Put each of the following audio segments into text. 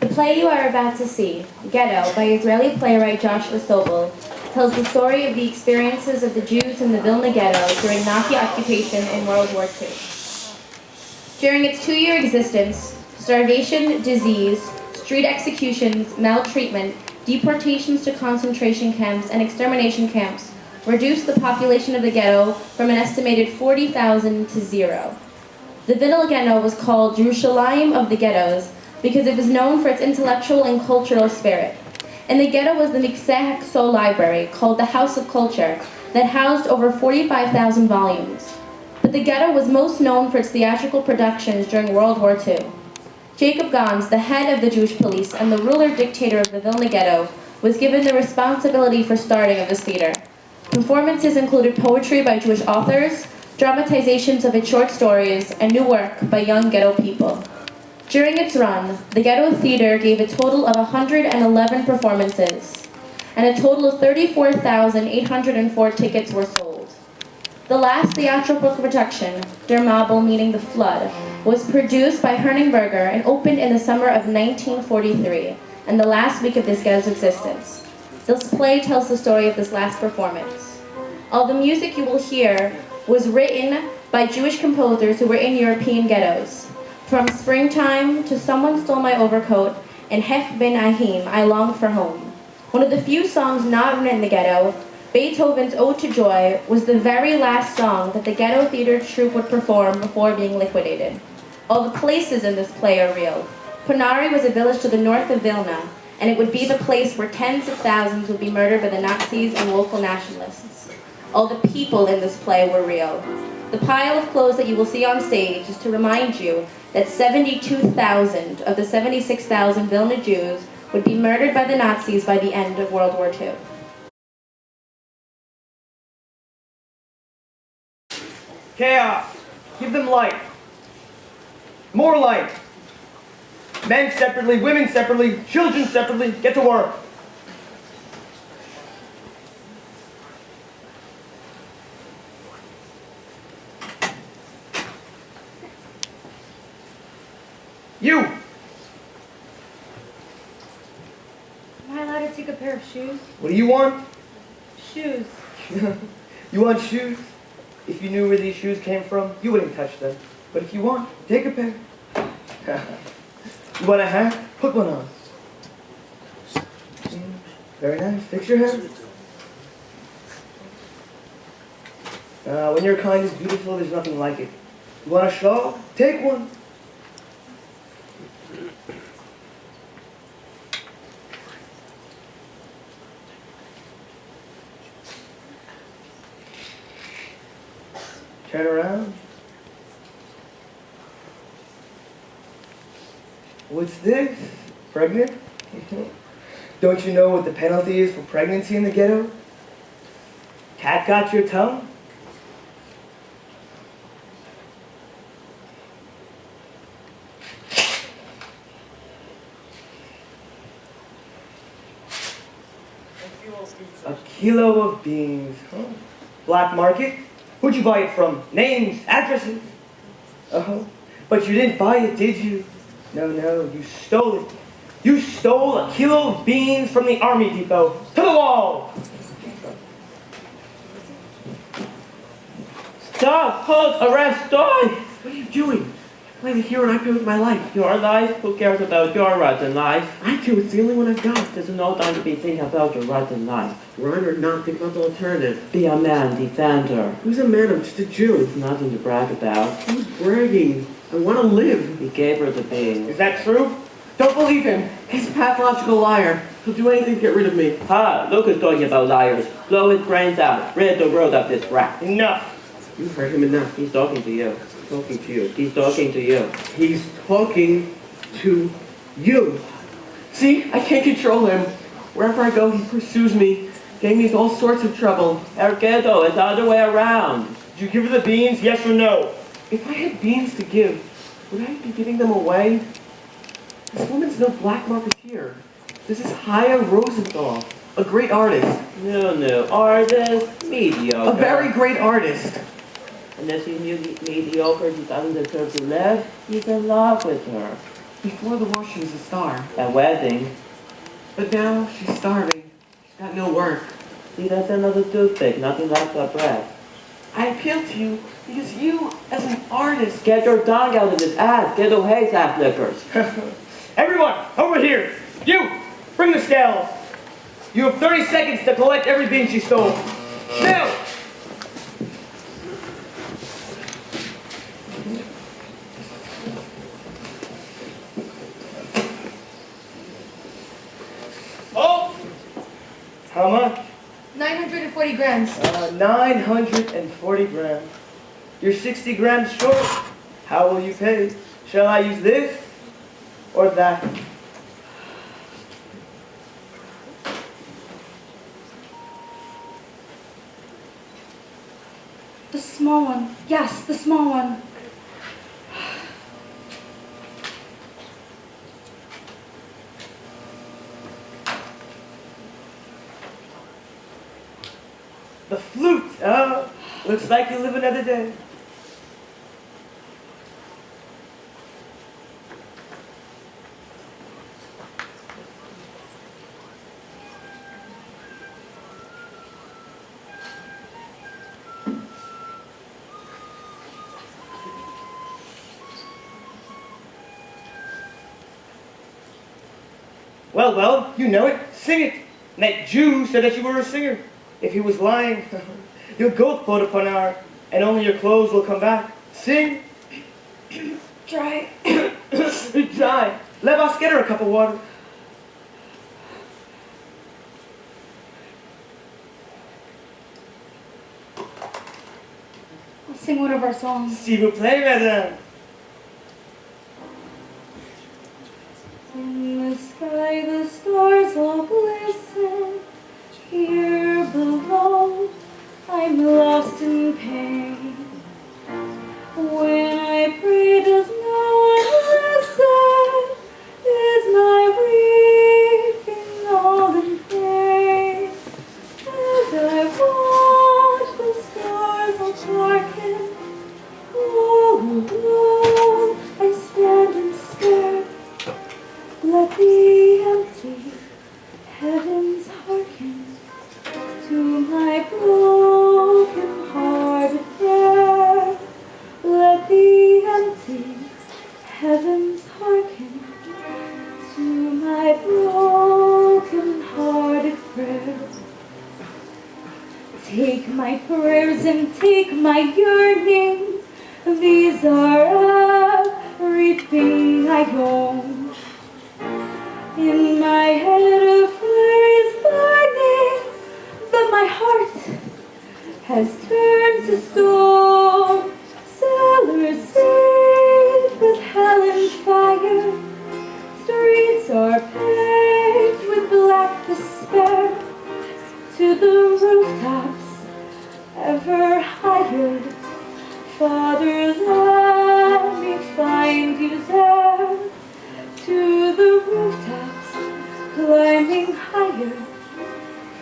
The play you are about to see, Ghetto, by Israeli playwright Joshua Sobel, tells the story of the experiences of the Jews in the Vilna Ghetto during Nazi occupation in World War II. During its 2-year existence, starvation, disease, street executions, maltreatment, deportations to concentration camps, and extermination camps reduced the population of the ghetto from an estimated 40,000 to 0. The Vilna Ghetto was called Jerusalem of the Ghettos because it was known for its intellectual and cultural spirit. In the ghetto was the Mikseh Soul Library, called the House of Culture, that housed over 45,000 volumes. But the ghetto was most known for its theatrical productions during World War II. Jacob Gans, the head of the Jewish police and the ruler-dictator of the Vilna Ghetto, was given the responsibility for starting of this theater. Performances included poetry by Jewish authors, dramatizations of its short stories, and new work by young ghetto people. During its run, the Ghetto Theater gave a total of 111 performances, and a total of 34,804 tickets were sold. The last theatrical production, Der Mabel, meaning the flood, was produced by Herningberger and opened in the summer of 1943, and the last week of this ghetto's existence. This play tells the story of this last performance. All the music you will hear was written by Jewish composers who were in European ghettos. From Springtime to Someone Stole My Overcoat and Hef Ben Ahim, I Long for Home. One of the few songs not written in the ghetto, Beethoven's Ode to Joy, was the very last song that the ghetto theater troupe would perform before being liquidated. All the places in this play are real. Ponari was a village to the north of Vilna, and it would be the place where tens of thousands would be murdered by the Nazis and local nationalists. All the people in this play were real. The pile of clothes that you will see on stage is to remind you that 72,000 of the 76,000 Vilna Jews would be murdered by the Nazis by the end of World War II. Chaos. Give them light. More light. Men separately, women separately, children separately. Get to work. You! Am I allowed to take a pair of shoes? What do you want? Shoes. You want shoes? If you knew where these shoes came from, you wouldn't touch them. But if you want, take a pair. You want a hat? Put one on. Very nice. Fix your hair. When your kind is beautiful, there's nothing like it. You want a shawl? Take one. Turn around. What's this? Pregnant? Don't you know what the penalty is for pregnancy in the ghetto? Cat got your tongue? A kilo of beans. Huh? Black market? Who'd you buy it from? Names, addresses? Oh, but you didn't buy it, did you? No, you stole it. You stole a kilo of beans from the army depot. To the wall! Stop! Hold! Arrest! Stop! What are you doing? Playing the hero and I play with my life. Your life? Who cares about your rotten life? I do. It's the only one I've got. There's no time to be thinking about your rotten life. Run or not, think about the alternative. Be a man, defender. Who's a man? I'm just a Jew. It's nothing to brag about. Who's bragging? I want to live. He gave her the beans. Is that true? Don't believe him. He's a pathological liar. He'll do anything to get rid of me. Ha! Look who's talking about liars. Blow his brains out. Rid the world of this rat. Enough. You've heard him enough. He's talking to you. Talking to you. He's talking to you. He's talking to you. See? I can't control him. Wherever I go, he pursues me, getting me into all sorts of trouble. Ghetto, it's the other way around. Did you give her the beans, yes or no? If I had beans to give, would I be giving them away? This woman's no black marketeer. This is Haya Rosenthal, a great artist. No. Artist? Mediocre. A very great artist. Unless he's mediocre, he doesn't deserve to live. He's in love with her. Before the war, she was a star. At wedding. But now she's starving. She's got no work. See, that's another toothpick. Nothing like the breath. I appeal to you because you, as an artist, Get your tongue out of his ass. Ghetto hates ass lickers. Everyone, over here. You, bring the scales. You have 30 seconds to collect every bean she stole. Now! Oh! How much? 940 grams. 940 grams. You're 60 grams short. How will you pay? Shall I use this or that? The small one. Yes, the small one. The flute. Oh, looks like you live another day. Well, you know it. Sing it. And that Jew said that you were a singer. If he was lying, you'll go quote upon hour, and only your clothes will come back. Sing. Dry. Dry. Let us get her a cup of water. I'll sing one of our songs. S'il vous plaît, madame. In the sky the stars all glisten. Here below I'm lost in pain. When I pray does no one listen? Is my weeping all in vain? As I watch the stars all darken, all alone I stand and stare. Let the empty heavens hearken to my broken-hearted prayer. Let the empty heavens hearken to my broken-hearted prayer. Take my prayers and take my yearning. These are everything I own. In my head a fire is burning, but my heart has turned to stone. Cellars seethe with hell and fire. Streets are paved with black despair. To the rooftops ever higher. Father, let me find you there. To the rooftops climbing higher.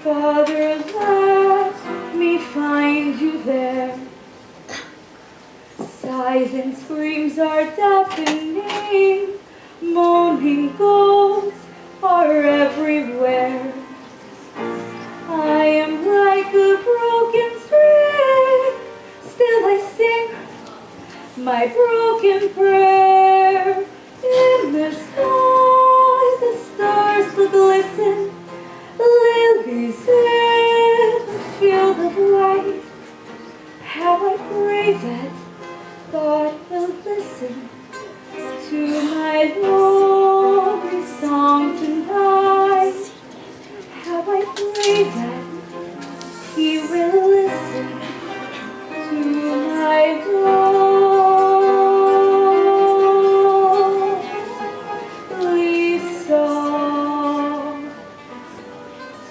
Father, let me find you there. Sighs and screams are deafening. Moaning gulls are everywhere. I am like a broken string. Still I sing my broken prayer. In the sky the stars will glisten. Lilies in the field of light. How I pray that God will listen to my lonely song tonight. How I pray that He will listen to my lonely song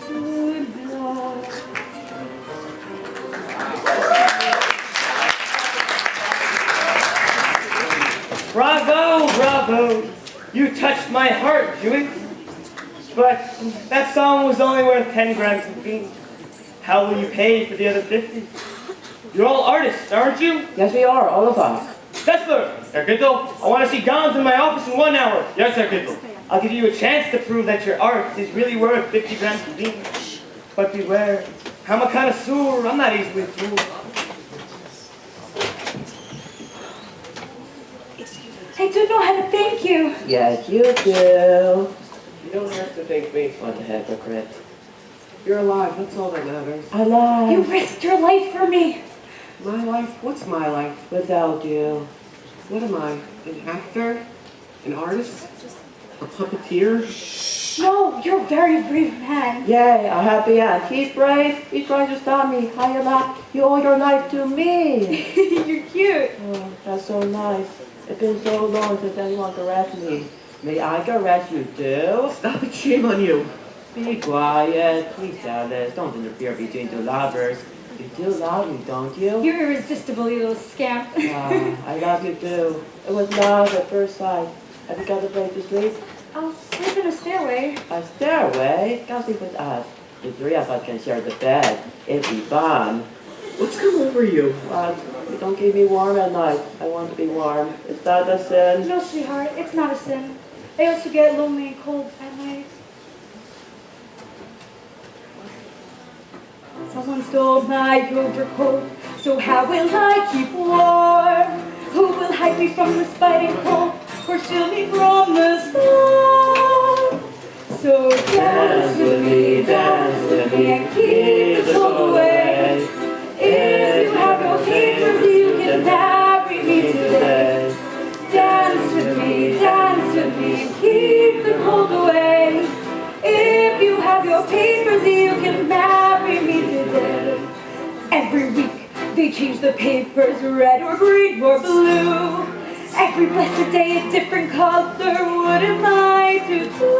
tonight. Bravo, bravo. You touched my heart, Jewish. But that song was only worth 10 grams of beans. How will you pay for the other 50? You're all artists, aren't you? Yes, we are, all of us. Kessler! Herr Ghetto? I want to see Gons in my office in 1 hour. Yes, Herr Ghetto. I'll give you a chance to prove that your art is really worth 50 grams per bean. But beware, I'm a connoisseur. I'm not easily fooled. I don't know how to thank you. Yes, you do. You don't have to thank me. What a hypocrite. You're alive, that's all that matters. You Alive risked your life for me. My life? What's my life? without you. What am I? An actor? An artist? A puppeteer? No, you're a very brave man. Yay, a happy end. He's brave. He's trying to stop me. How you laugh? You owe your life to me. You're cute. Oh, that's so nice. It's been so long since anyone caressed me. May I caress you too? Stop it, shame on you. Be quiet. Please, Alice. Don't interfere between two lovers. You do love me, don't you? You're irresistible, you little scamp. I love you too. It was love at first sight. Have you got a place to sleep? I'll sleep in a stairway. A stairway? Come sleep with us. The three of us can share the bed. It'd be fun. What's come over you? But you don't keep me warm at night. I want to be warm. Is that a sin? No, sweetheart, it's not a sin. I also get lonely and cold at night. Someone stole my overcoat, so how will I keep warm? Who will hide me from the biting cold, or shield me from the storm? So dance with me, and keep the cold away. If you have no papers, you can marry me today. Dance with me, and keep the cold away. If you have your papers, you can marry me today. Every week they change the papers, red or green or blue. Every blessed day a different color, what am I to do?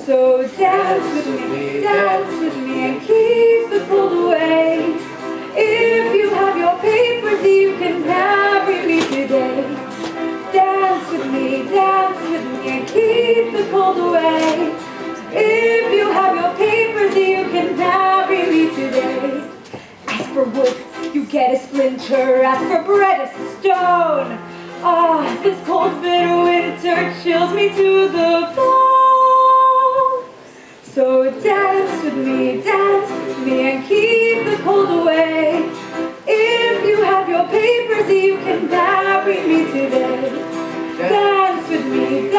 So dance with me, and keep the cold away. If you have your papers, you can marry me today. Dance with me, and keep the cold away. If you have your papers, you can marry me today. Ask for wood, you get a splinter. Ask for bread, a stone. Ah, this cold bitter winter chills me to the bone. So dance with me, and keep the cold away. If you have your papers, you can marry me today. Dance with me,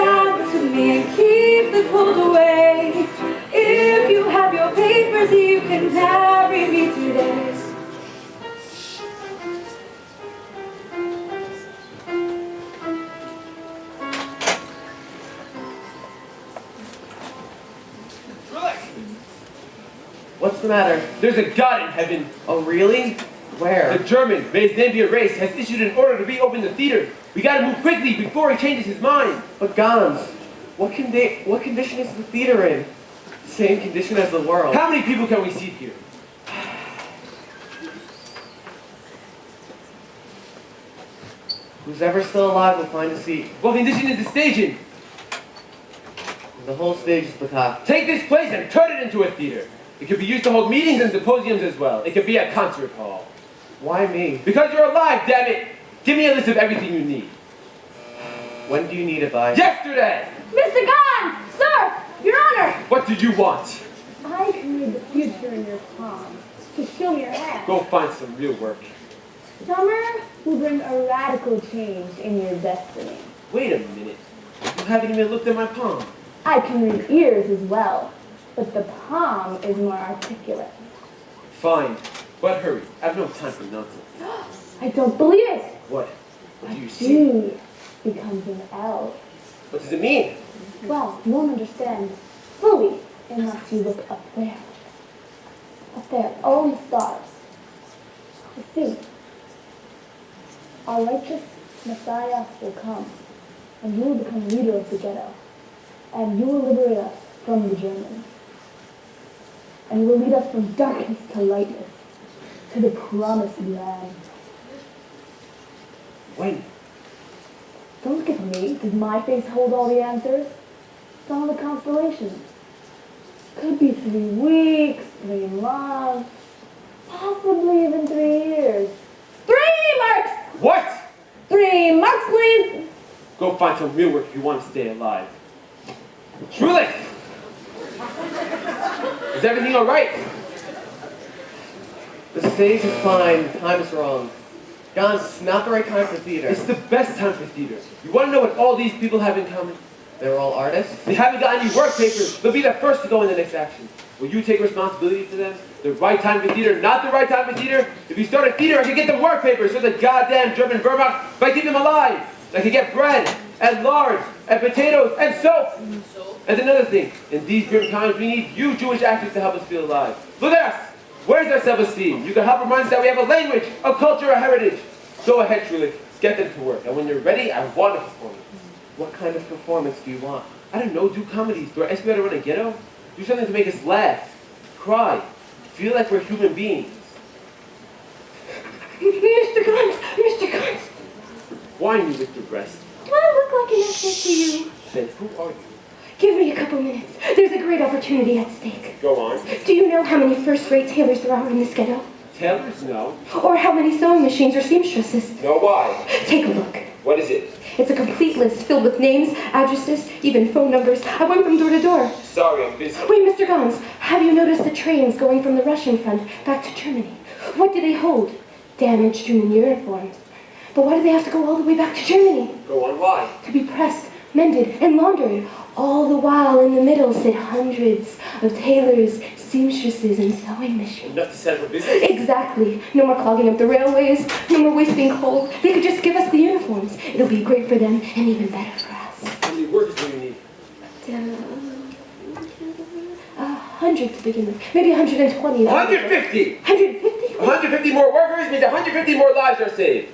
and keep the cold away. If you have your papers, you can marry me today. What's the matter? There's a God in heaven. Oh, really? Where? The German, may his name be erased, has issued an order to reopen the theater. We gotta move quickly before he changes his mind. But Gons, what condition is the theater in? Same condition as the world. How many people can we seat here? Who's ever still alive will find a seat. What condition is the stage in? The whole stage is Batak. Take this place and turn it into a theater. It could be used to hold meetings and symposiums as well. It could be a concert hall. Why me? Because you're alive, damn it! Give me a list of everything you need. When do you need it by? Yesterday! Mr. Gons! Sir! Your Honor! What do you want? I can read the future in your palm. Just show me your hand. Go find some real work. Summer will bring a radical change in your destiny. Wait a minute. You haven't even looked at my palm. I can read ears as well, but the palm is more articulate. Fine, but hurry. I have no time for nonsense. I don't believe it. What? What do you A see? G becomes an L. What does it mean? Well, you won't understand fully unless you look up there. Up there, all the stars. You see, our righteous Messiah will come, and you will become leader of the ghetto, and you will liberate us from the Germans, and you will lead us from darkness to lightness, to the promised land. When? Don't look at me. Does my face hold all the answers? It's all the constellations. Could be 3 weeks, 3 months, possibly even 3 years. 3 marks! What? 3 marks, please. Go find some real work if you want to stay alive. Truly! Is everything all right? The stage is fine. Time is wrong. Gons, it's not the right time for theater. It's the best time for theater. You want to know what all these people have in common? They're all artists. They haven't got any work papers. They'll be the first to go in the next action. Will you take responsibility for them? The right time for theater, not the right time for theater? If you start a theater, I can get them work papers so the goddamn German Wehrmacht might keep them alive. I can get bread, and lard, and potatoes, and soap. And another thing, in these grim times, we need you Jewish actors to help us feel alive. Look at us. Where's our self-esteem? You can help remind us that we have a language, a culture, a heritage. Go ahead, Truly. Get them to work. And when you're ready, I want a performance. What kind of performance do you want? I don't know, do comedies. Do I ask you how to run a ghetto? Do something to make us laugh, cry, feel like we're human beings. Mr. Guns, Mr. Guns. Why you, Mr. Breast? Do I look like an actress to you? Then who are you? Give me a couple minutes. There's a great opportunity at stake. Go on. Do you know how many first-rate tailors there are in this ghetto? Tailors? No. Or how many sewing machines or seamstresses? No, why? Take a look. What is it? It's a complete list filled with names, addresses, even phone numbers. I went from door to door. Sorry, I'm busy. Wait, Mr. Gons, have you noticed the trains going from the Russian front back to Germany? What do they hold? Damaged human uniforms. But why do they have to go all the way back to Germany? Go on, why? To be pressed, mended, and laundered. All the while in the middle sit hundreds of tailors, seamstresses, and sewing machines. Enough to settle business? Exactly. No more clogging up the railways, no more wasting coal. They could just give us the uniforms. It'll be great for them and even better for us. How many workers do you need? 100 to begin with. Maybe 120. 150! 150? 150 more workers means 150 more lives are saved.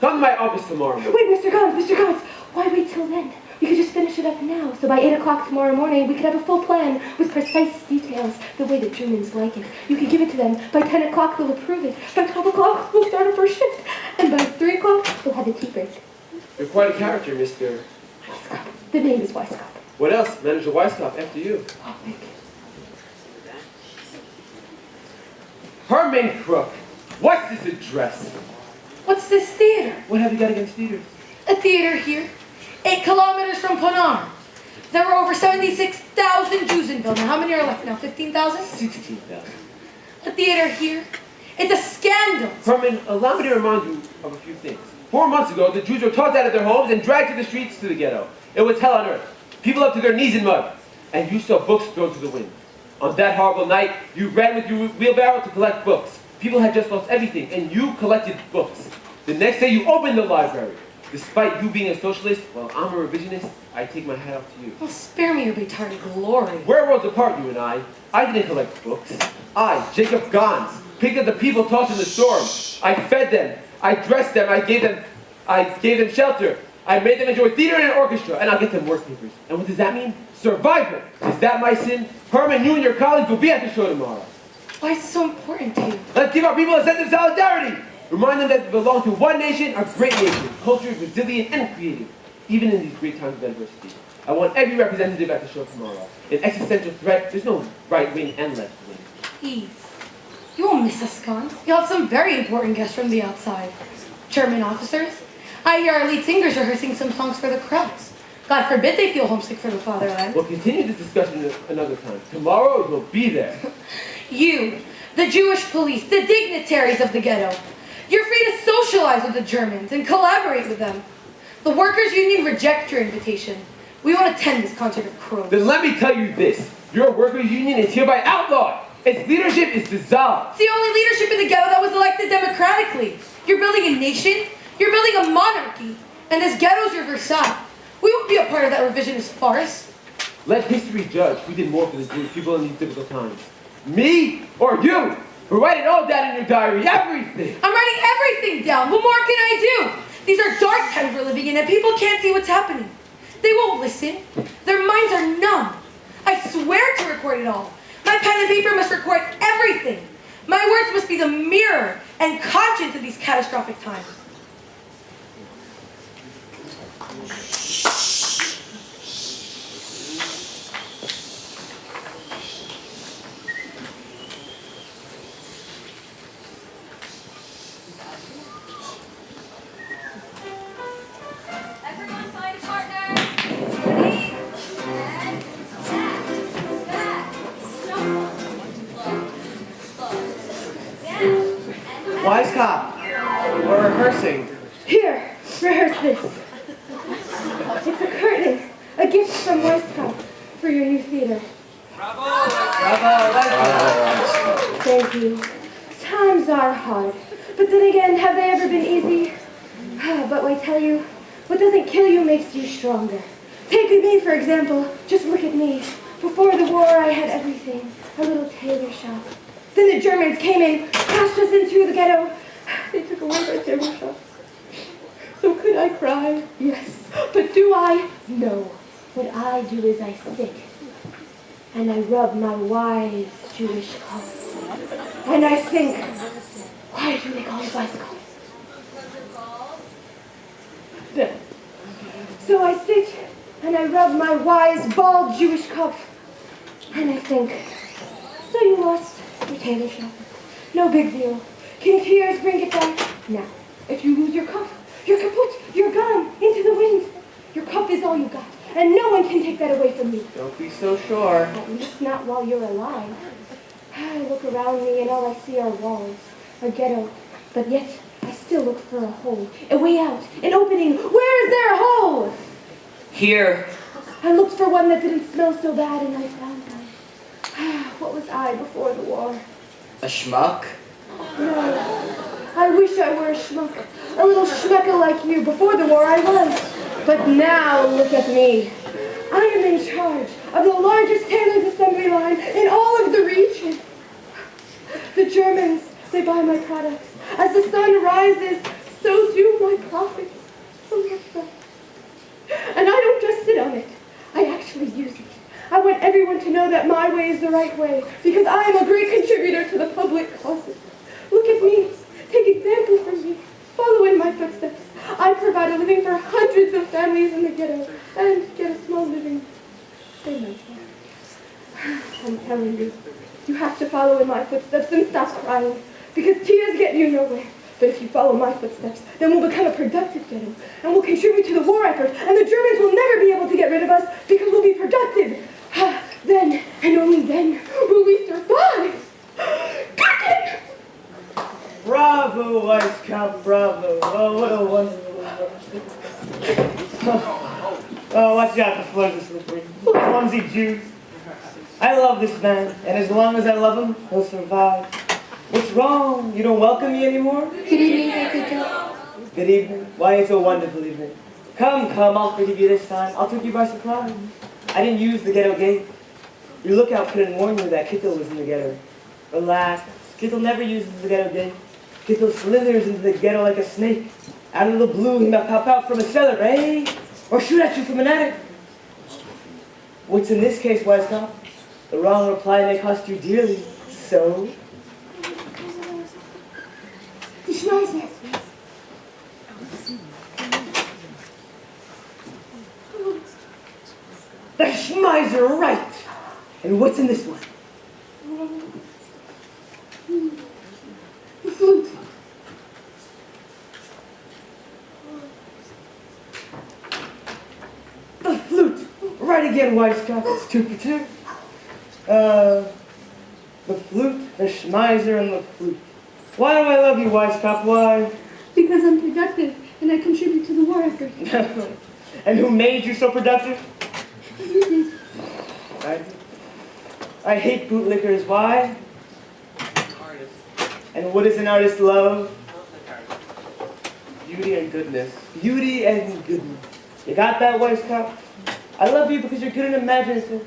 Come to my office tomorrow morning. Wait, Mr. Gons, why wait till then? We could just finish it up now, so by 8 o'clock tomorrow morning, we could have a full plan with precise details, the way the Germans like it. You could give it to them. By 10 o'clock, they'll approve it. By 12 o'clock, we'll start our first shift. And by 3 o'clock, we'll have a tea break. You're quite a character, Mr. Weisskopf. The name is Weisskopf. What else? Manager Weisskopf, after you. Oh, thank you. Herman Crook, what's this address? What's this theater? What have you got against theaters? A theater here, 8 kilometers from Ponar. There were over 76,000 Jews in Vilna. How many are left now? 15,000? 16,000. A theater here. It's a scandal. Herman, allow me to remind you of a few things. 4 months ago, the Jews were tossed out of their homes and dragged to the streets to the ghetto. It was hell on earth. People up to their knees in mud. And you saw books thrown to the wind. On that horrible night, you ran with your wheelbarrow to collect books. People had just lost everything, and you collected books. The next day, you opened the library. Despite you being a socialist, while I'm a revisionist, I take my hat off to you. Well, spare me your retarded glory. We're worlds apart, you and I. I didn't collect books. I, Jacob Gons, picked up the people tossed in the storm. I fed them. I dressed them. I gave them shelter. I made them enjoy theater and an orchestra, and I'll get them work papers. And what does that mean? Survival. Is that my sin? Herman, you and your colleagues will be at the show tomorrow. Why is it so important to you? Let's give our people a sense of solidarity. Remind them that they belong to one nation, a great nation, cultured, resilient, and creative, even in these great times of adversity. I want every representative at the show tomorrow. In existential threat, there's no right wing and left wing. Please. You won't miss us, Gons. You'll have some very important guests from the outside. German officers. I hear our lead singers rehearsing some songs for the crowds. God forbid they feel homesick for the fatherland. We'll continue this discussion another time. Tomorrow, we'll be there. You, the Jewish police, the dignitaries of the ghetto. You're free to socialize with the Germans and collaborate with them. The workers' union rejects your invitation. We won't attend this concert of crows. Then let me tell you this. Your workers' union is hereby outlawed. Its leadership is dissolved. It's the only leadership in the ghetto that was elected democratically. You're building a nation. You're building a monarchy. And this ghetto's your Versailles. We won't be a part of that revisionist farce. Let history judge who did more for the Jewish people in these difficult times. Me or you? But write it all down in your diary, everything. I'm writing everything down. What more can I do? These are dark times we're living in, and people can't see what's happening. They won't listen. Their minds are numb. I swear to record it all. My pen and paper must record everything. My words must be the mirror and conscience of these catastrophic times. Wise cop. We're rehearsing. Here, rehearse this. It's a curtain, a gift from Weisskopf for your new theater. Bravo! Thank you. Times are hard, but then again, have they ever been easy? But I tell you, what doesn't kill you makes you stronger. Take me, for example. Just look at me. Before the war, I had everything. A little tailor shop. Then the Germans came in, crashed us into the ghetto. They took away my tailor shop. So could I cry? Yes. But do I? No. What I do is I sit. And I rub my wise Jewish cup. And I think, why do they call it Weisskopf? Then. So I sit and I rub my wise, bald Jewish cup. And I think, so you lost your tailor shop. No big deal. Can tears bring it back? Now, if you lose your cuff, you're kaput, you're gone, into the wind. Your cuff is all you got, and no one can take that away from you. Don't be so sure. At least not while you're alive. I look around me and all I see are walls, a ghetto, but yet I still look for a hole, a way out, an opening. Where is there a hole? Here. I looked for one that didn't smell so bad and I found one. What was I before the war? A schmuck? No. I wish I were a schmuck. A little schmucker like you. Before the war I was. But now look at me. I am in charge of the largest tailor's assembly line in all of the region. The Germans, they buy my products. As the sun rises, so do my profits. And I don't just sit on it. I actually use it. I want everyone to know that my way is the right way, because I am a great contributor to the public causes. Look at me. Take example from me. Follow in my footsteps. I provide a living for hundreds of families in the ghetto, and get a small living for myself. I'm telling you, you have to follow in my footsteps and stop crying, because tears get you nowhere. But if you follow my footsteps, then we'll become a productive ghetto, and we'll contribute to the war effort, and the Germans will never be able to get rid of us, because we'll be productive. Then, and only then, will we survive. Got Bravo, Weisskopf, bravo. Oh, what a wonderful Oh, watch out, the floors are slippery. Clumsy Jews. I love this man, and as long as I love him, he'll survive. What's wrong? You don't welcome me anymore? Good evening, Ghetto. Good evening. Why, it's a wonderful evening. Come, I'll forgive you this time. I'll take you by surprise. I didn't use the ghetto gate. Your lookout couldn't warn you that Ghetto was in the ghetto. Relax. Ghetto never uses the ghetto gate. Ghetto slithers into the ghetto like a snake. Out of the blue, he might pop out from a cellar, eh? Or shoot at you from an attic. What's in this case, Weisskopf? The wrong reply may cost you dearly. So? Die Scheiße. The Schmeiser, right! And what's in this one? The flute. The flute! Right again, Weisskopf. It's 2 for 2. The flute, the Schmeiser, and the flute. Why do I love you, Weisskopf? Why? Because I'm productive and I contribute to the war effort. And who made you so productive? You did. I hate bootlickers. Why? And what does an artist love? Beauty and goodness. Beauty and goodness. You got that, Weisskopf? I love you because you're good and imaginative.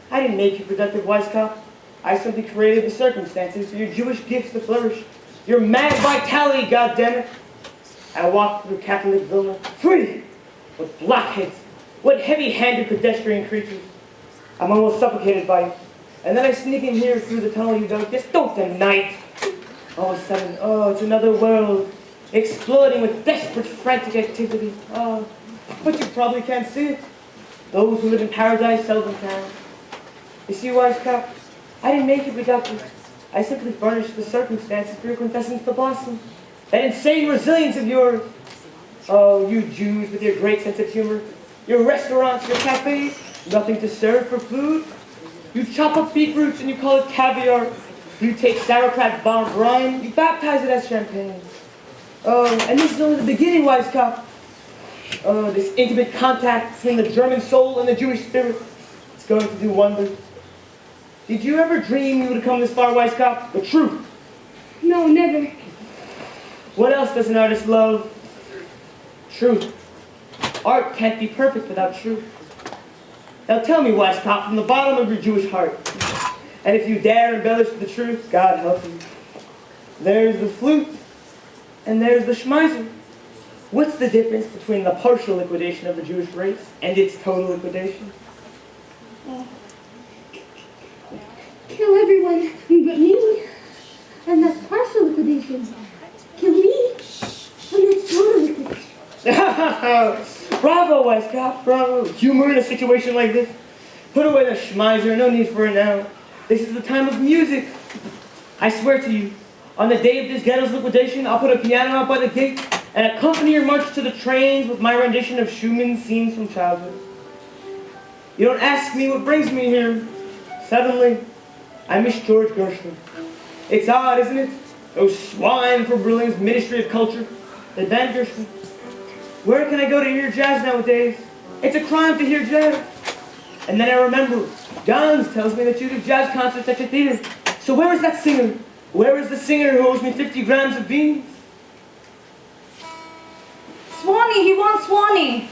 I didn't make you productive, Weisskopf. I simply created the circumstances for your Jewish gifts to flourish. Your mad vitality, goddammit. I walked through Catholic Vilna, free, with blockheads, what heavy-handed pedestrian creatures. I'm almost suffocated by you. And then I sneak in here through the tunnel you dug. Just don't deny it. All of a sudden, oh, it's another world, exploding with desperate, frantic activity. Oh, but you probably can't see it. Those who live in paradise seldom can. You see, Weisskopf, I didn't make you productive. I simply furnished the circumstances for your quintessence to blossom. That insane resilience of yours. Oh, you Jews with your great sense of humor. Your restaurants, your cafes, nothing to serve for food. You chop up beetroots and you call it caviar. You take sauerkraut bomb brine, you baptize it as champagne. Oh, and this is only the beginning, wise cop. Oh, this intimate contact between the German soul and the Jewish spirit. It's going to do wonders. Did you ever dream you would come this far, wise cop? The truth. No, never. What else does an artist love? Truth. Art can't be perfect without truth. Now tell me, wise cop, from the bottom of your Jewish heart, and if you dare embellish the truth, God help you. There's the flute, and there's the schmeiser. What's the difference between the partial liquidation of the Jewish race and its total liquidation? Kill everyone but me. And that's partial liquidation. Kill me. And that's total liquidation. Bravo, wise cop, bravo. Humor in a situation like this. Put away the schmeiser, no need for it now. This is the time of music. I swear to you, on the day of this ghetto's liquidation, I'll put a piano out by the gate and accompany your march to the trains with my rendition of Schumann's scenes from childhood. You don't ask me what brings me here. Suddenly, I miss George Gershwin. It's odd, isn't it? Those swine for Berlin's Ministry of Culture. They banned Gershwin. Where can I go to hear jazz nowadays? It's a crime to hear jazz. And then I remember, Johns tells me that you do jazz concerts at your theater. So where is that singer? Where is the singer who owes me 50 grams of beans? Swanee, he wants Swanee.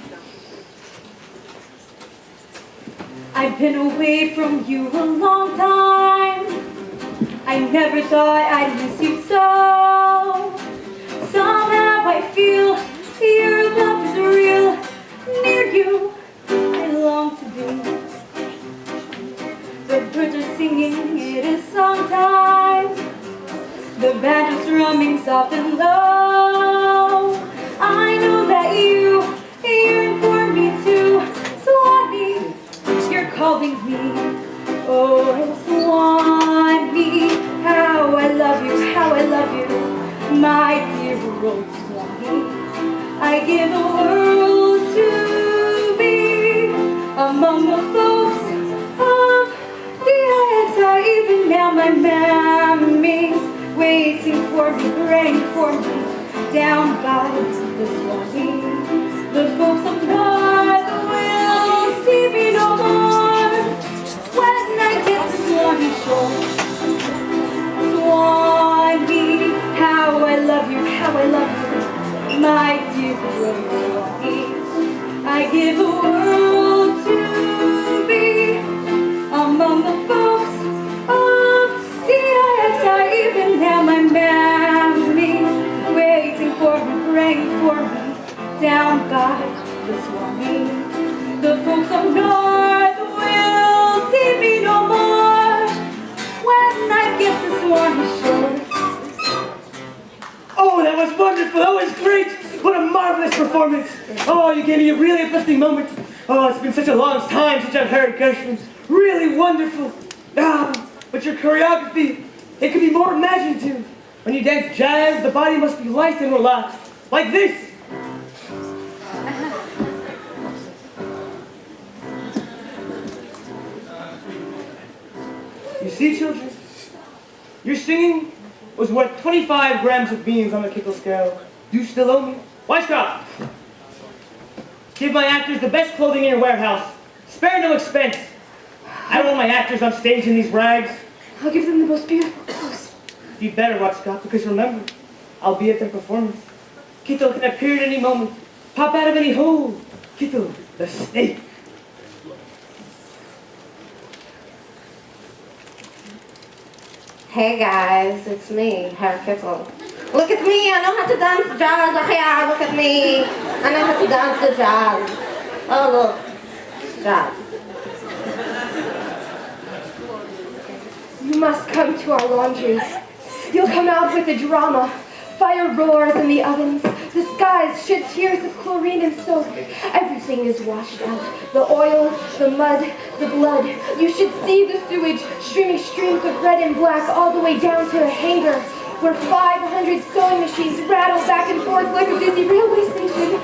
I've been away from you a long time. I never thought I'd miss you so. Somehow I feel your love is real. Near you, I long to be. The birds are singing, it is songtime. The band is drumming soft and low. I know that you yearn for me too. Swanee, you're calling me. Oh, Swanee, how I love you, how I love you, my dear old Swanee. I give the world to be among the folks of the IXI. Even now my mammy's waiting for me, praying for me down by the Swanee. The folks of North will see me no more when I get to Swanee shore. Swanee, how I love you, how I love you, my dear Swanee. I give the world to be among the folks of CIXI. Even now my mammy's waiting for me, praying for me down by the Swanee. The folks of North will see me no more when I get to Swanee shore. Oh, that was wonderful. That was great. What a marvelous performance. Oh, you gave me a really uplifting moment. Oh, it's been such a long time since I've heard Gershwin. Really wonderful. Ah, but your choreography, it could be more imaginative. When you dance jazz, the body must be light and relaxed. Like this. You see, children? Your singing was worth 25 grams of beans on the Kickle scale. You still owe me. Wise cop! Give my actors the best clothing in your warehouse. Spare no expense. I don't want my actors on stage in these rags. I'll give them the most beautiful clothes. You better, Wise cop, because remember, I'll be at their performance. Ghetto can appear at any moment. Pop out of any hole. Ghetto, the snake. Hey guys, it's me, Herr Kittel. Look at me, I know how to dance jazz. Achia, look at me. I know how to dance the jazz. Oh look, jazz. You must come to our laundry. You'll come out with the drama. Fire roars in the ovens. The skies shed tears of chlorine and soap. Everything is washed out. The oil, the mud, the blood. You should see the sewage streaming streams of red and black all the way down to the hangar, where 500 sewing machines rattle back and forth like a busy railway station.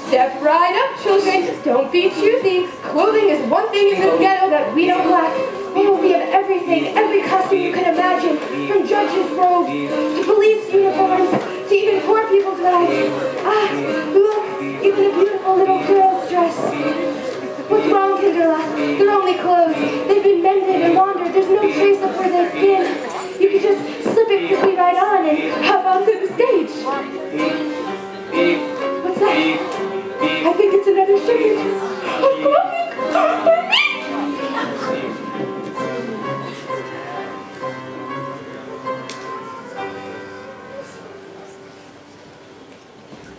Step right up, children. Don't be choosy. Clothing is one thing in this ghetto that we don't lack. Oh, We have everything, every costume you can imagine, from judges' robes to police uniforms to even poor people's rags. Ah, look, even a beautiful little girl's dress. What's wrong, Kinderla? They're only clothes. They've been mended and laundered. There's no trace of where they've been. You could just slip it quickly right on and hop onto the stage. What's that? I think it's another sugar.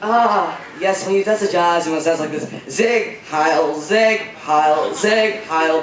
Ah, yes, when you dance the jazz, it sounds like this. Zig, heil, zig, heil.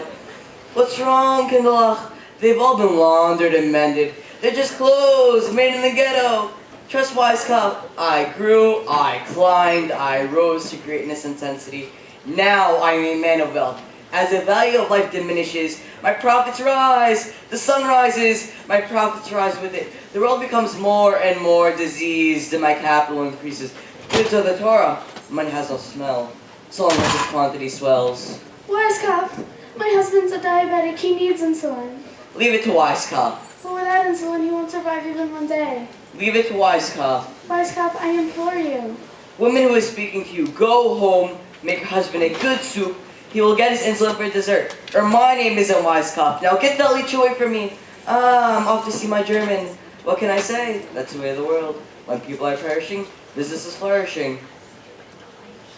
What's wrong, Kinderlach? They've all been laundered and mended. They're just clothes made in the ghetto. Trust wise cup. I grew, I climbed, I rose to greatness and intensity. Now I am a man of wealth. As the value of life diminishes, my profits rise. The sun rises, my profits rise with it. The world becomes more and more diseased, and my capital increases. Goods of the Torah, money has no smell, so long as its quantity swells. Wise cop, my husband's a diabetic. He needs insulin. Leave it to wise cop. But without insulin, he won't survive even one day. Leave it to wise cop. Wise cop, I implore you. Woman who is speaking to you, go home, make your husband a good soup. He will get his insulin for dessert. Or my name isn't wise cop. Now get the leech away from me. I'm off to see my German. What can I say? That's the way of the world. When people are perishing, business is flourishing.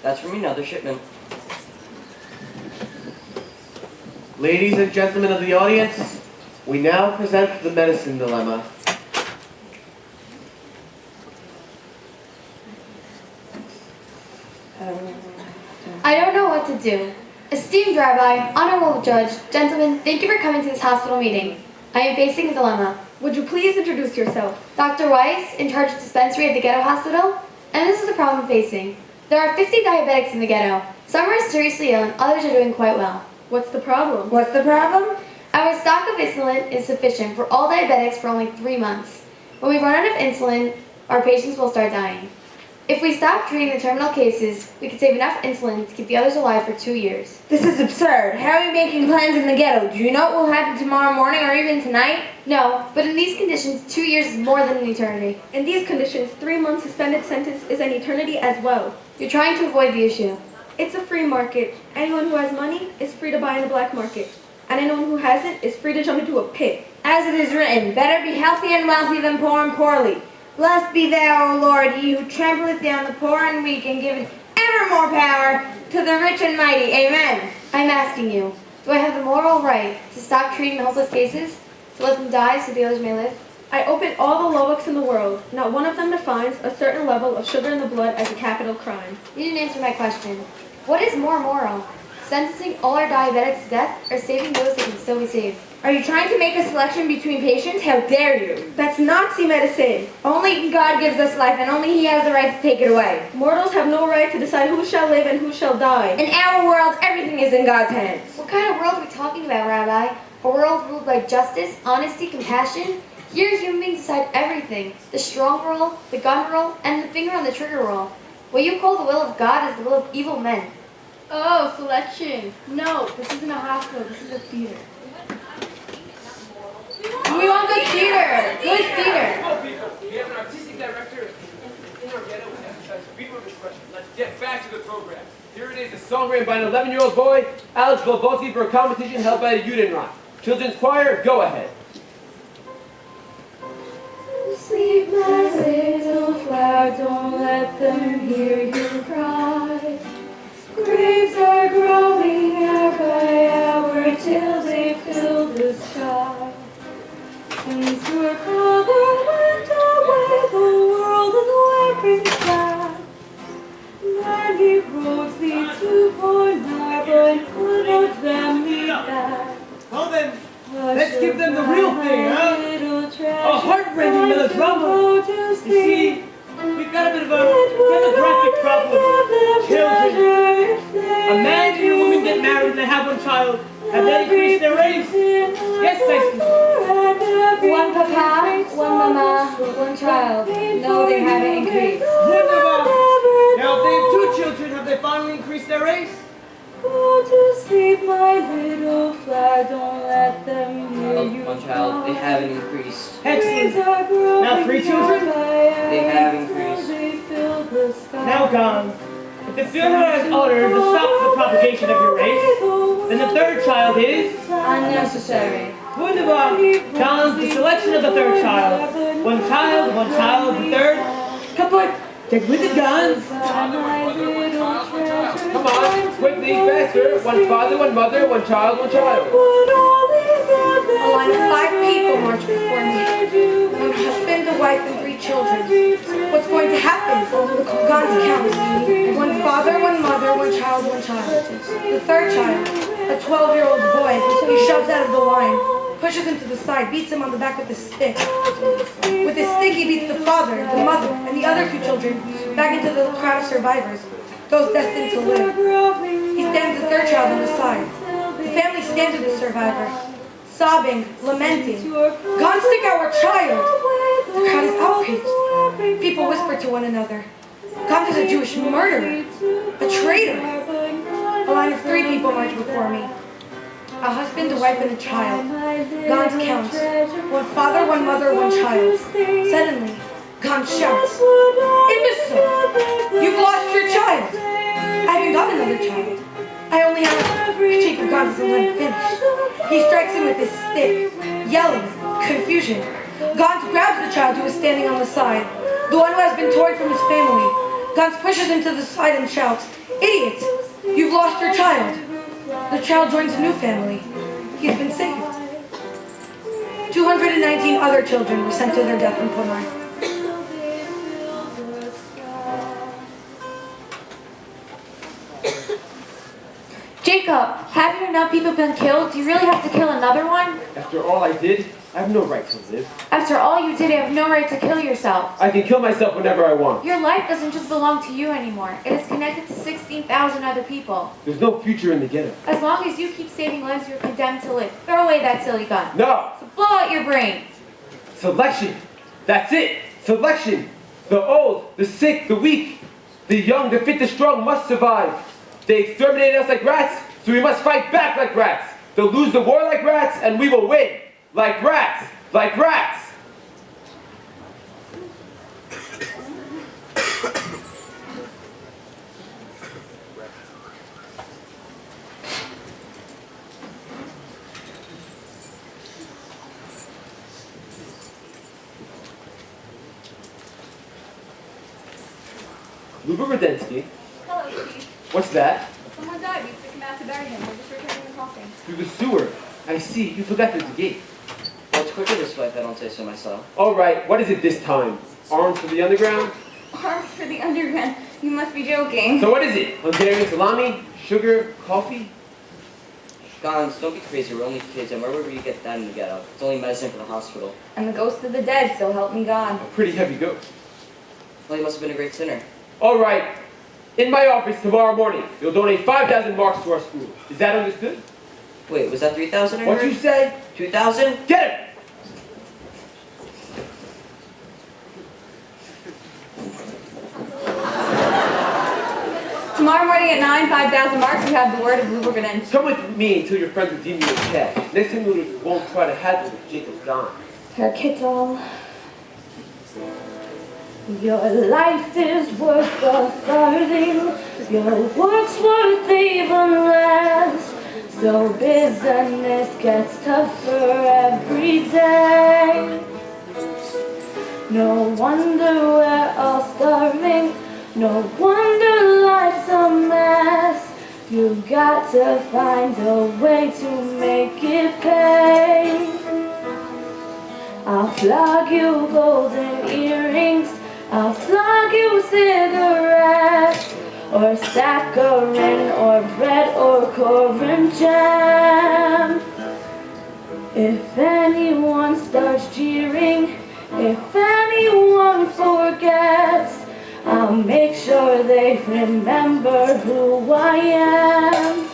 That's from another shipment. Ladies and gentlemen of the audience, we now present the medicine dilemma. I don't know what to do. Esteemed Rabbi, Honorable Judge, gentlemen, thank you for coming to this hospital meeting. I am facing a dilemma. Would you please introduce yourself? Dr. Weiss, in charge of dispensary at the Ghetto Hospital, and this is the problem I'm facing. There are 50 diabetics in the ghetto. Some are seriously ill and others are doing quite well. What's the problem? What's the problem? Our stock of insulin is sufficient for all diabetics for only 3 months. When we run out of insulin, our patients will start dying. If we stop treating the terminal cases, we could save enough insulin to keep the others alive for 2 years. This is absurd. How are you making plans in the ghetto? Do you know what will happen tomorrow morning or even tonight? No, but in these conditions, 2 years is more than an eternity. In these conditions, 3 months suspended sentence is an eternity as well. You're trying to avoid the issue. It's a free market. Anyone who has money is free to buy in the black market. And anyone who hasn't is free to jump into a pit. As it is written, better be healthy and wealthy than poor and poorly. Blessed be thou, O Lord, ye who trampleth down the poor and weak, and giveth ever more power to the rich and mighty. Amen. I'm asking you, do I have the moral right to stop treating the hopeless cases, to let them die so the others may live? I open all the law books in the world. Not one of them defines a certain level of sugar in the blood as a capital crime. You didn't answer my question. What is more moral? Sentencing all our diabetics to death, or saving those that can still be saved? Are you trying to make a selection between patients? How dare you? That's Nazi medicine. Only God gives us life, and only He has the right to take it away. Mortals have no right to decide who shall live and who shall die. In our world, everything is in God's hands. What kind of world are we talking about, Rabbi? A world ruled by justice, honesty, compassion? Here human beings decide everything. The strong roll, the gun roll, and the finger on the trigger roll. What you call the will of God is the will of evil men. Oh, selection. No, this isn't a hospital. This is a theater. We want good theater! Good theater! We have an artistic director in our ghetto who emphasizes freedom of expression. Let's get back to the program. Here it is, a song written by an 11-year-old boy, Alex Volvotsky, for a competition held by the Uden Rock. Children's choir, go ahead. Sleep, my little flower, don't let them hear you cry. Graves are growing hour by hour till they fill the sky. Since your father went away, the world is wearing flat. Many roads lead to Bornai, but none of them lead back. Well then, let's give them the real thing, huh? A heart-rending melodrama. You see, we've got a bit of a demographic problem. Children. A man and a woman get married and they have one child. Have they increased their race? Yes, Tyson. One papa, one mama, one child. No, they haven't increased. Wonderful. Now, if they have 2 children, have they finally increased their race? Go to sleep, my little flower, don't let them hear you One child, they haven't increased. Excellent. Now 3 children? They have increased. Now gone. If the Führer has ordered to stop the propagation of your race, then the 3rd child is Unnecessary. wunderbar. Gone, the selection of the 3rd child. One child, the 3rd. Kaput. Get with it, gone. Come on, quickly, faster. One father, one mother, one child, one child. A line of 5 people marched before me. One husband, a wife, and 3 children. What's going to happen? God's count. One father, one mother, one child, one child. The 3rd child, a 12-year-old boy, he shoves out of the line, pushes him to the side, beats him on the back with a stick. With his stick, he beats the father, the mother, and the other 2 children back into the crowd of survivors, those destined to live. He stands the 3rd child on the side. The family stands with the survivor, sobbing, lamenting. God, stick our child! The crowd is outraged. People whisper to one another. God is a Jewish murderer, a traitor. A line of 3 people march before me. A husband, a wife, and a child. Gans counts. One father, one mother, one child. Suddenly, Gans shouts, "Imbecile! You've lost your child! I haven't got another child. I only have Jacob Gans isn't unfinished." He strikes him with his stick, yelling, confusion. Gans grabs the child who is standing on the side, the one who has been torn from his family. Gans pushes him to the side and shouts, "Idiot! You've lost your child." The child joins a new family. He has been saved. 219 other children were sent to their death in Ponar. Jacob, haven't enough people been killed? Do you really have to kill another one? After all I did, I have no right to live. After all you did, you have no right to kill yourself. I can kill myself whenever I want. Your life doesn't just belong to you anymore. It is connected to 16,000 other people. There's no future in the ghetto. As long as you keep saving lives, you're condemned to live. Throw away that silly gun. No! So blow out your brains. Selection. That's it. Selection. The old, the sick, the weak, the young, the fit, the strong must survive. They exterminated us like rats, so we must fight back like rats. They'll lose the war like rats, and we will win. Like rats. Like rats. Luba Rudensky. Hello, Steve. What's that? Someone died. We took him out to bury him. We're just returning the coffin. Through the sewer. I see. You forgot there's a gate. Well, it's quicker this way if I don't say so myself. All right. What is it this time? Arms for the underground? Arms for the underground. You must be joking. So what is it? Hungarian salami? Sugar? Coffee? Gons, don't be crazy. We're only kids, and where would we get that in the ghetto? It's only medicine for the hospital. And the ghost of the dead, so help me God. A pretty heavy ghost. Well, he must have been a great sinner. All right. In my office tomorrow morning, you'll donate 5,000 marks to our school. Is that understood? Wait, was that 3,000? What'd you say? 2,000? Get him! Tomorrow morning at 9, 5,000 marks, you have the word of lubricant. Come with me until your friends redeem you with cash. Next time you won't try to haggle with Jacob's gone. Herr Kittel. Your life is worth a farthing, your work's worth even less. So business gets tougher every day. No wonder we're all starving, no wonder life's a mess. You've got to find a way to make it pay. I'll flog you golden earrings, I'll flog you cigarettes, or saccharin, or bread, or corn jam. If anyone starts jeering, if anyone forgets, I'll make sure they remember who I am.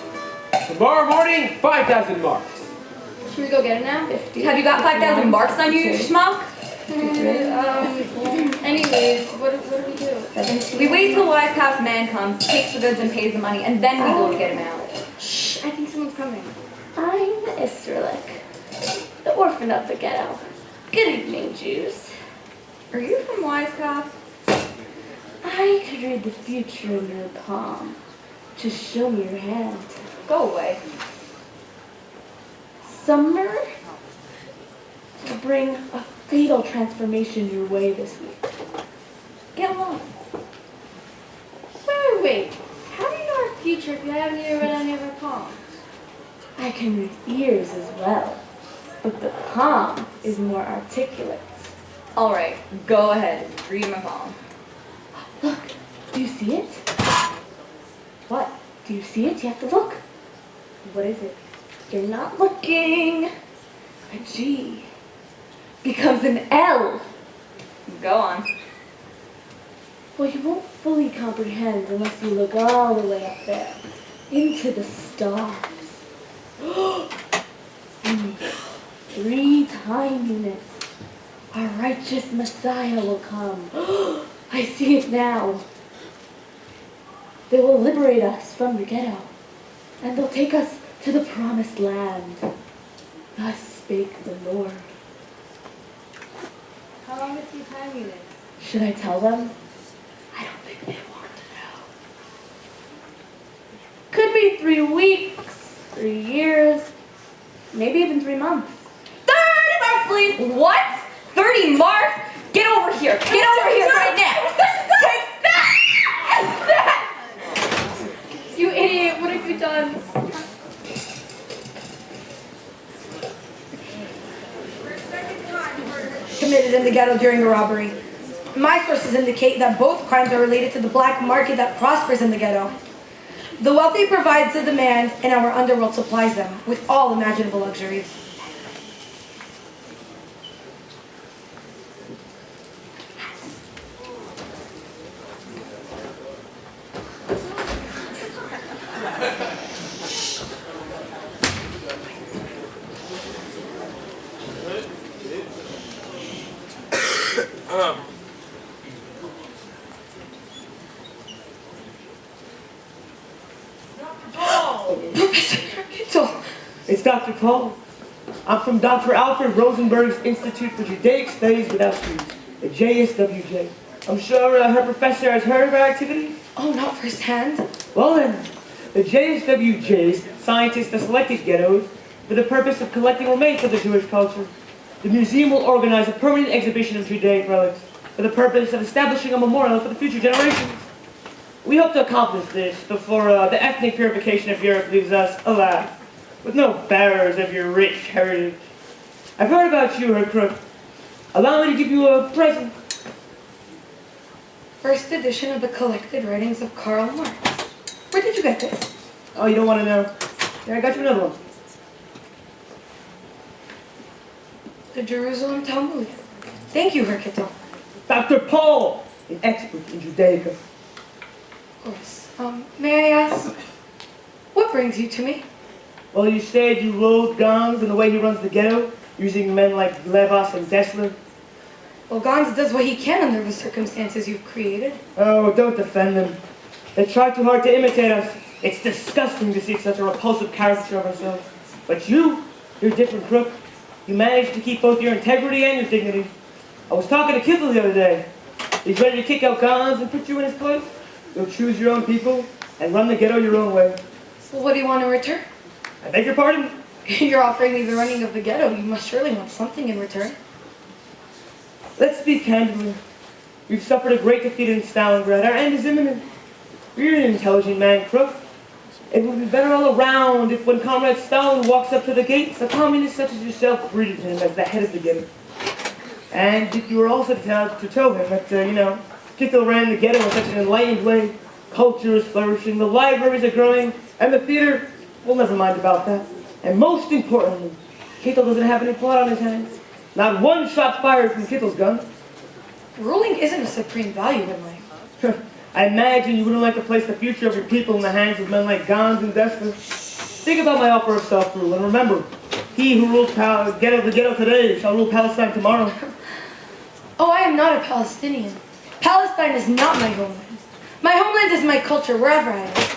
Tomorrow morning, 5,000 marks. Should we go get it now? Have you got 5,000 marks on you, you schmuck? Anyways, what do we do? We wait till Wise Cop's man comes, takes the goods and pays the money, and then we go to get him out. Shh, I think someone's coming. I'm Israelik, the orphan of the ghetto. Good evening, Jews. Are you from Wise Cop? I could read the future in your palm. Just show me your hand. Go away. Summer will bring a fatal transformation your way this week. Get along. Wait. How do you know our future if you haven't even read any of our palms? I can read ears as well, but the palm is more articulate. All right, go ahead. Read my palm. Look, do you see it? What? Do you see it? You have to look. What is it? You're not looking. A G becomes an L. Go on. Well, you won't fully comprehend unless you look all the way up there, into the stars. In 3 time units, our righteous Messiah will come. I see it now. They will liberate us from the ghetto, and they'll take us to the promised land. Thus spake the Lord. How long is 3 time units? Should I tell them? I don't think they want to know. Could be 3 weeks, 3 years, maybe even 3 months. 30 marks, please. What? 30 marks? Get over here. Get over here right now. Take that. You idiot, what have you done? Committed in the ghetto during a robbery. My sources indicate that both crimes are related to the black market that prospers in the ghetto. The wealthy provide the demand, and our underworld supplies them with all imaginable luxuries. It's Dr. Paul. I'm from Dr. Alfred Rosenberg's Institute for Judaic Studies Without Jews, the JSWJ. I'm sure her professor has heard of our activity. Oh, not firsthand. Well then, the JSWJ's scientists have selected ghettos for the purpose of collecting remains of the Jewish culture. The museum will organize a permanent exhibition of Judaic relics for the purpose of establishing a memorial for the future generations. We hope to accomplish this before the ethnic purification of Europe leaves us, alas, with no bearers of your rich heritage. I've heard about you, her crook. Allow me to give you a present. First edition of the collected writings of Karl Marx. Where did you get this? Oh, you don't want to know? Here, I got you another one. The Jerusalem Talmud. Thank you, Ghetto. Dr. Paul, an expert in Judaica. Of course. May I ask, what brings you to me? Well, you said you loathe Gans and the way he runs the ghetto, using men like Levas and Dessler. Well, Gans does what he can under the circumstances you've created. Oh, don't defend them. They try too hard to imitate us. It's disgusting to see such a repulsive caricature of ourselves. But you're different, crook. You managed to keep both your integrity and your dignity. I was talking to Kittel the other day. He's ready to kick out Gans and put you in his place. You'll choose your own people and run the ghetto your own way. Well, what do you want in return? I beg your pardon? You're offering me the running of the ghetto. You must surely want something in return. Let's speak candidly. We've suffered a great defeat in Stalingrad. Our end is imminent. You're an intelligent man, crook. It would be better all around if when Comrade Stalin walks up to the gates, a communist such as yourself greeted him as the head of the ghetto. And if you were also to tell him that, Kittel ran the ghetto in such an enlightened way, culture is flourishing, the libraries are growing, and the theater, well, never mind about that. And most importantly, Kittel doesn't have any blood on his hands. Not one shot fired from Kittel's gun. Ruling isn't a supreme value in life. I imagine you wouldn't like to place the future of your people in the hands of men like Gans and Dessler. Think about my offer of self-rule, and remember, he who rules the ghetto today shall rule Palestine tomorrow. Oh, I am not a Palestinian. Palestine is not my homeland. My homeland is my culture, wherever I am.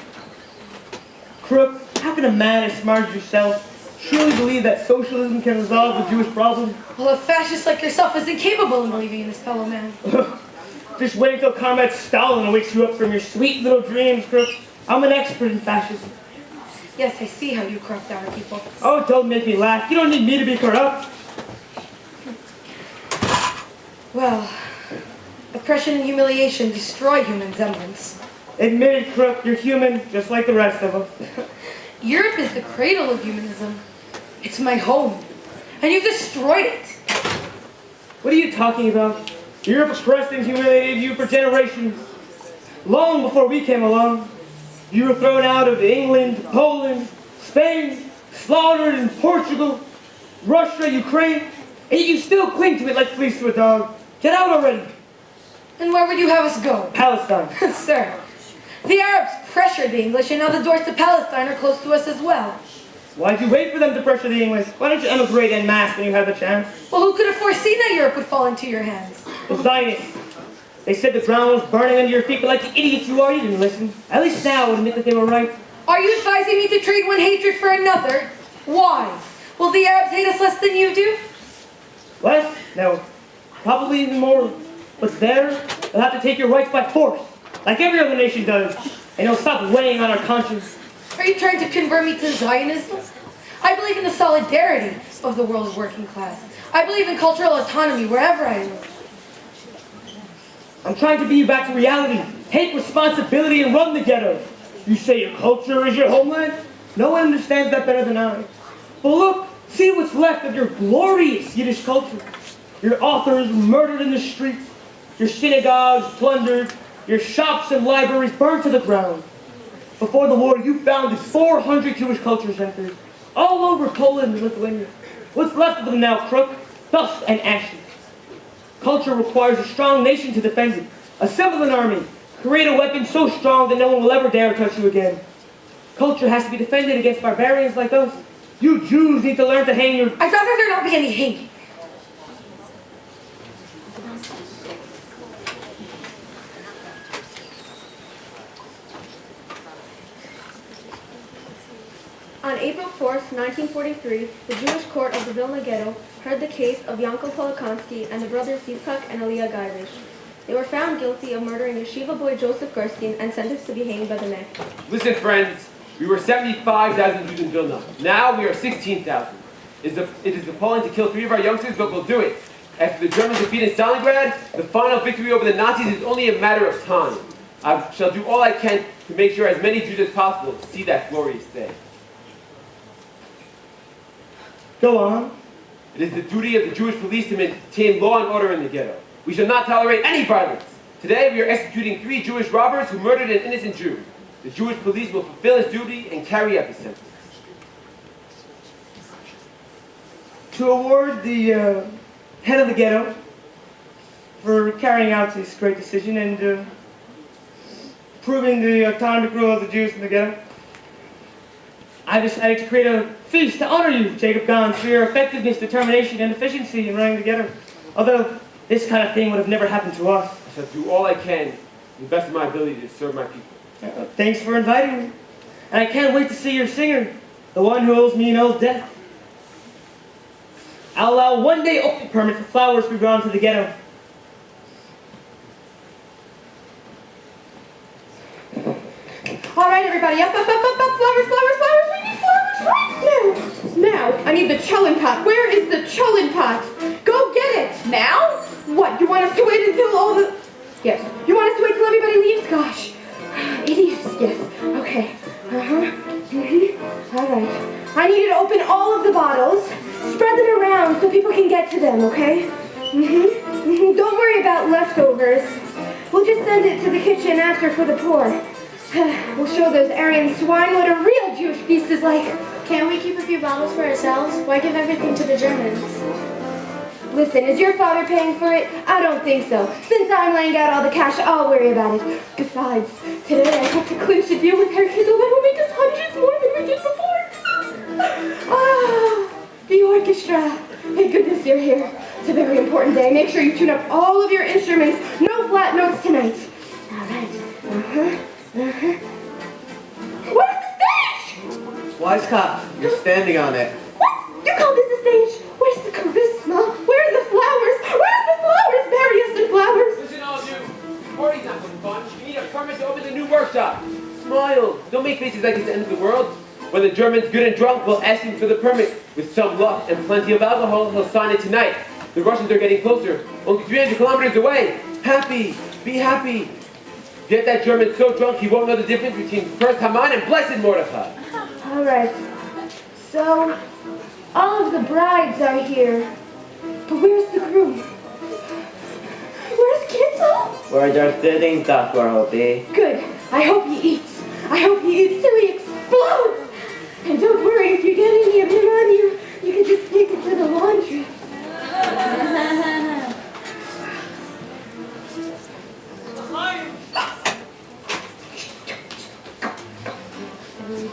Crook, how can a man as smart as yourself truly believe that socialism can resolve the Jewish problem? Well, a fascist like yourself is incapable of believing in his fellow man. Just wait until Comrade Stalin wakes you up from your sweet little dreams, Crook. I'm an expert in fascism. Yes, I see how you corrupt our people. Oh, don't make me laugh. You don't need me to be corrupt. Well, oppression and humiliation destroy human semblance. Admit it, Crook. You're human, just like the rest of us. Europe is the cradle of humanism. It's my home. And you destroyed it. What are you talking about? Europe oppressed and humiliated you for generations. Long before we came along, you were thrown out of England, Poland, Spain, slaughtered in Portugal, Russia, Ukraine, and yet you still cling to it like fleas to a dog. Get out already. And where would you have us go? Palestine. Sir, the Arabs pressured the English, and now the doors to Palestine are close to us as well. Why'd you wait for them to pressure the English? Why don't you emigrate en masse when you have the chance? Well, who could have foreseen that Europe would fall into your hands? The Zionists. They said the ground was burning under your feet, but like the idiots you are, you didn't listen. At least now admit that they were right. Are you advising me to trade one hatred for another? Why? Will the Arabs hate us less than you do? Less? No. Probably even more. But there, they'll have to take your rights by force, like every other nation does, and it'll stop weighing on our conscience. Are you trying to convert me to Zionism? I believe in the solidarity of the world's working class. I believe in cultural autonomy wherever I live. I'm trying to bring you back to reality. Take responsibility and run the ghetto. You say your culture is your homeland? No one understands that better than I. But look, see what's left of your glorious Yiddish culture. Your authors murdered in the streets, your synagogues plundered, your shops and libraries burned to the ground. Before the war, you founded 400 Jewish culture centers all over Poland and Lithuania. What's left of them now, Crook? Dust and ashes. Culture requires a strong nation to defend it. Assemble an army. Create a weapon so strong that no one will ever dare touch you again. Culture has to be defended against barbarians like us. You Jews need to learn to hang your... I'd rather there not be any hanging. On April 4th, 1943, the Jewish court of the Vilna Ghetto heard the case of Yankel Polakonsky and the brothers Yitzhak and Aliyah Geirish. They were found guilty of murdering Yeshivah boy Joseph Gerstein and sentenced to be hanged by the neck. Listen, friends, we were 75,000 Jews in Vilna. Now we are 16,000. It is appalling to kill 3 of our youngsters, but we'll do it. After the Germans defeat in Stalingrad, the final victory over the Nazis is only a matter of time. I shall do all I can to make sure as many Jews as possible see that glorious day. Go on. It is the duty of the Jewish police to maintain law and order in the ghetto. We shall not tolerate any violence. Today we are executing 3 Jewish robbers who murdered an innocent Jew. The Jewish police will fulfill its duty and carry out the sentence. To award the head of the ghetto for carrying out this great decision and proving the autonomic rule of the Jews in the ghetto, I decided to create a feast to honor you, Jacob Gans, for your effectiveness, determination, and efficiency in running the ghetto. Although this kind of thing would have never happened to us. I shall do all I can, to the best of my ability, to serve my people. Thanks for inviting me. And I can't wait to see your singer, the one who owes me an old debt. I'll allow 1 day open permit for flowers to be brought to the ghetto. All right, everybody, up, flowers, flowers, flowers. We need flowers right now. Now, I need the cholent pot. Where is the cholent pot? Go get it. Now? What, you want us to wait until all the... Yes. You want us to wait till everybody leaves? Gosh. Idiots, yes. Okay. All right. I need you to open all of the bottles, spread them around so people can get to them, okay? Don't worry about leftovers. We'll just send it to the kitchen after for the poor. We'll show those Aryan swine what a real Jewish feast is like. Can't we keep a few bottles for ourselves? Why give everything to the Germans? Listen, is your father paying for it? I don't think so. Since I'm laying out all the cash, I'll worry about it. Besides, today I hope to clinch a deal with Herr Kittel that will make us hundreds more than we did before. Ah, the orchestra. Thank goodness you're here. It's a very important day. Make sure you tune up all of your instruments. No flat notes tonight. All right. Where's the stage? Wise cop, you're standing on it. What? You call this a stage? Where's the charisma? Where's the flowers? Where's the flowers? Bury us in flowers. Listen, all of you. Party's not going fun. You need a permit to open the new workshop. Smile. Don't make faces like it's the end of the world. When the German's good and drunk, we'll ask him for the permit. With some luck and plenty of alcohol, he'll sign it tonight. The Russians are getting closer. Only 300 kilometers away. Happy. Be happy. Get that German so drunk he won't know the difference between first Haman and blessed Mordecai. All right. So, all of the brides are here. But where's the groom? Where's Ghetto? Where they're sitting, that's where he'll be. Good. I hope he eats. I hope he eats till he explodes. And don't worry, if you get any of him on you, you can just take it to the laundry.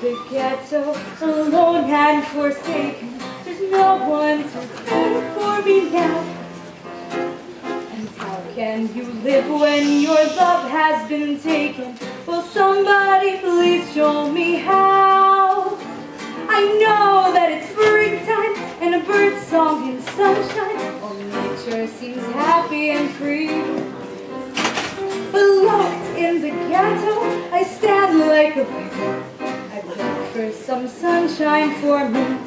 The ghetto, alone and forsaken. There's no one to care for me now. And how can you live when your love has been taken? Will somebody please show me how? I know that it's springtime and a bird song in sunshine. All nature seems happy and free. But locked in the ghetto, I stand like a beggar. I look for some sunshine for me.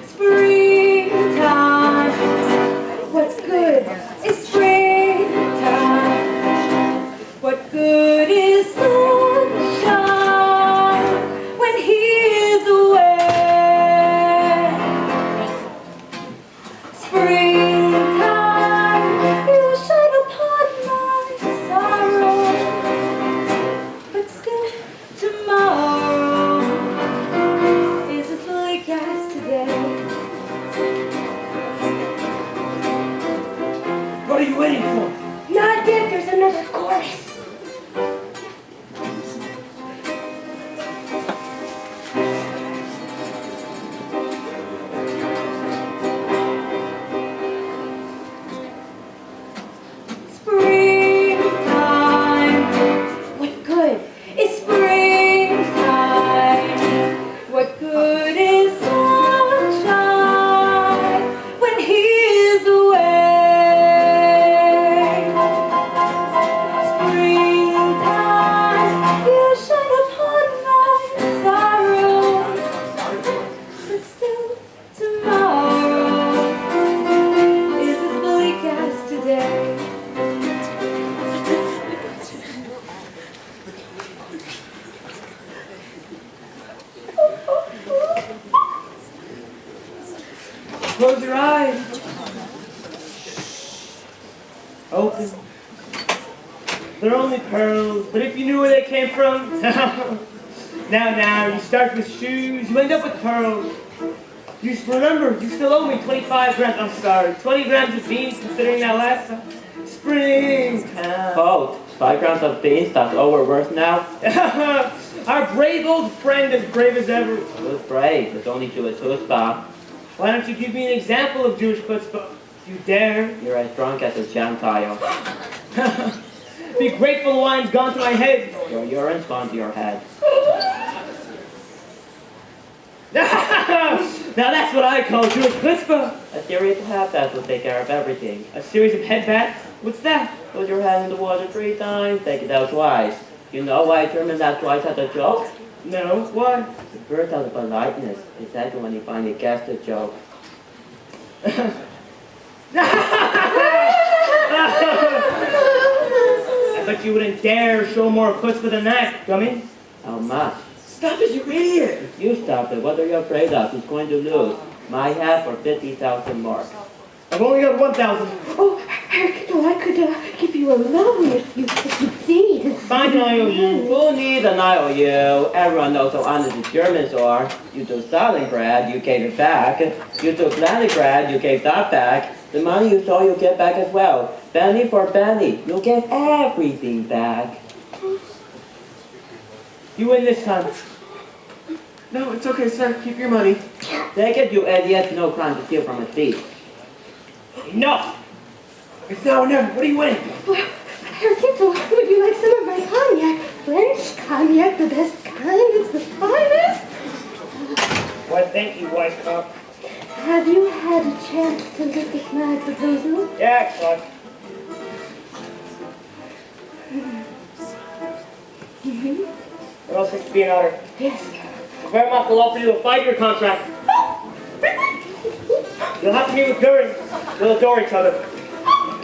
Springtime, what's good is springtime. What good is sunshine when he is away? Springtime, you shine upon my sorrow. But still, tomorrow is as bleak as today. What are you waiting for? Not yet, there's another chorus. Springtime, what good is springtime? What good is sunshine when he is away? Springtime, you shine upon my sorrow. But still, tomorrow is as bleak as today. Close your eyes. Open. They're only pearls, but if you knew where they came from. Now, you start with shoes, you end up with pearls. You remember, you still owe me 25 grams, I'm sorry, 20 grams of beans considering that last time. Springtime. Oh, 5 grams of beans, that's all we're worth now? Our brave old friend, as brave as ever. Who's brave? It's only Jewish chutzpah. Why don't you give me an example of Jewish chutzpah? If you dare. You're as drunk as a Gentile. Be grateful the wine's gone to my head. Your urine's gone to your head. Now that's what I call Jewish chutzpah. A series of half-bats will take care of everything. A series of headbats? What's that? Put your hand in the water 3 times, take it out twice. You know why Germans ask twice as a joke? No, why? The bird out of politeness is that when you finally guessed the joke. I bet you wouldn't dare show more chutzpah than that, dummy. How much? Stop it, you idiot! You stop it. What are you afraid of? Who's going to lose? My half or 50,000 more. I've only got 1,000. Oh, Ghetto, I could give you a loan if you need. Find an IOU. Who needs an IOU? Everyone knows how honest the Germans are. You took Stalingrad, you gave it back. You took Leningrad, you gave that back. The money you stole, you'll get back as well. Penny for penny, you'll get everything back. You win this time. No, it's okay, sir. Keep your money. Take it, you idiot. No crime to steal from a thief. Enough! It's now or never. What are you winning? Herr Ghetto, would you like some of my cognac? French cognac, the best kind. It's the finest. Why, thank you, White Cup. Have you had a chance to look at my proposal? Yeah, son. It all seems to be an honor. Yes. Vermont will offer you a 5-year contract. You'll have to meet with Goering. You'll adore each other.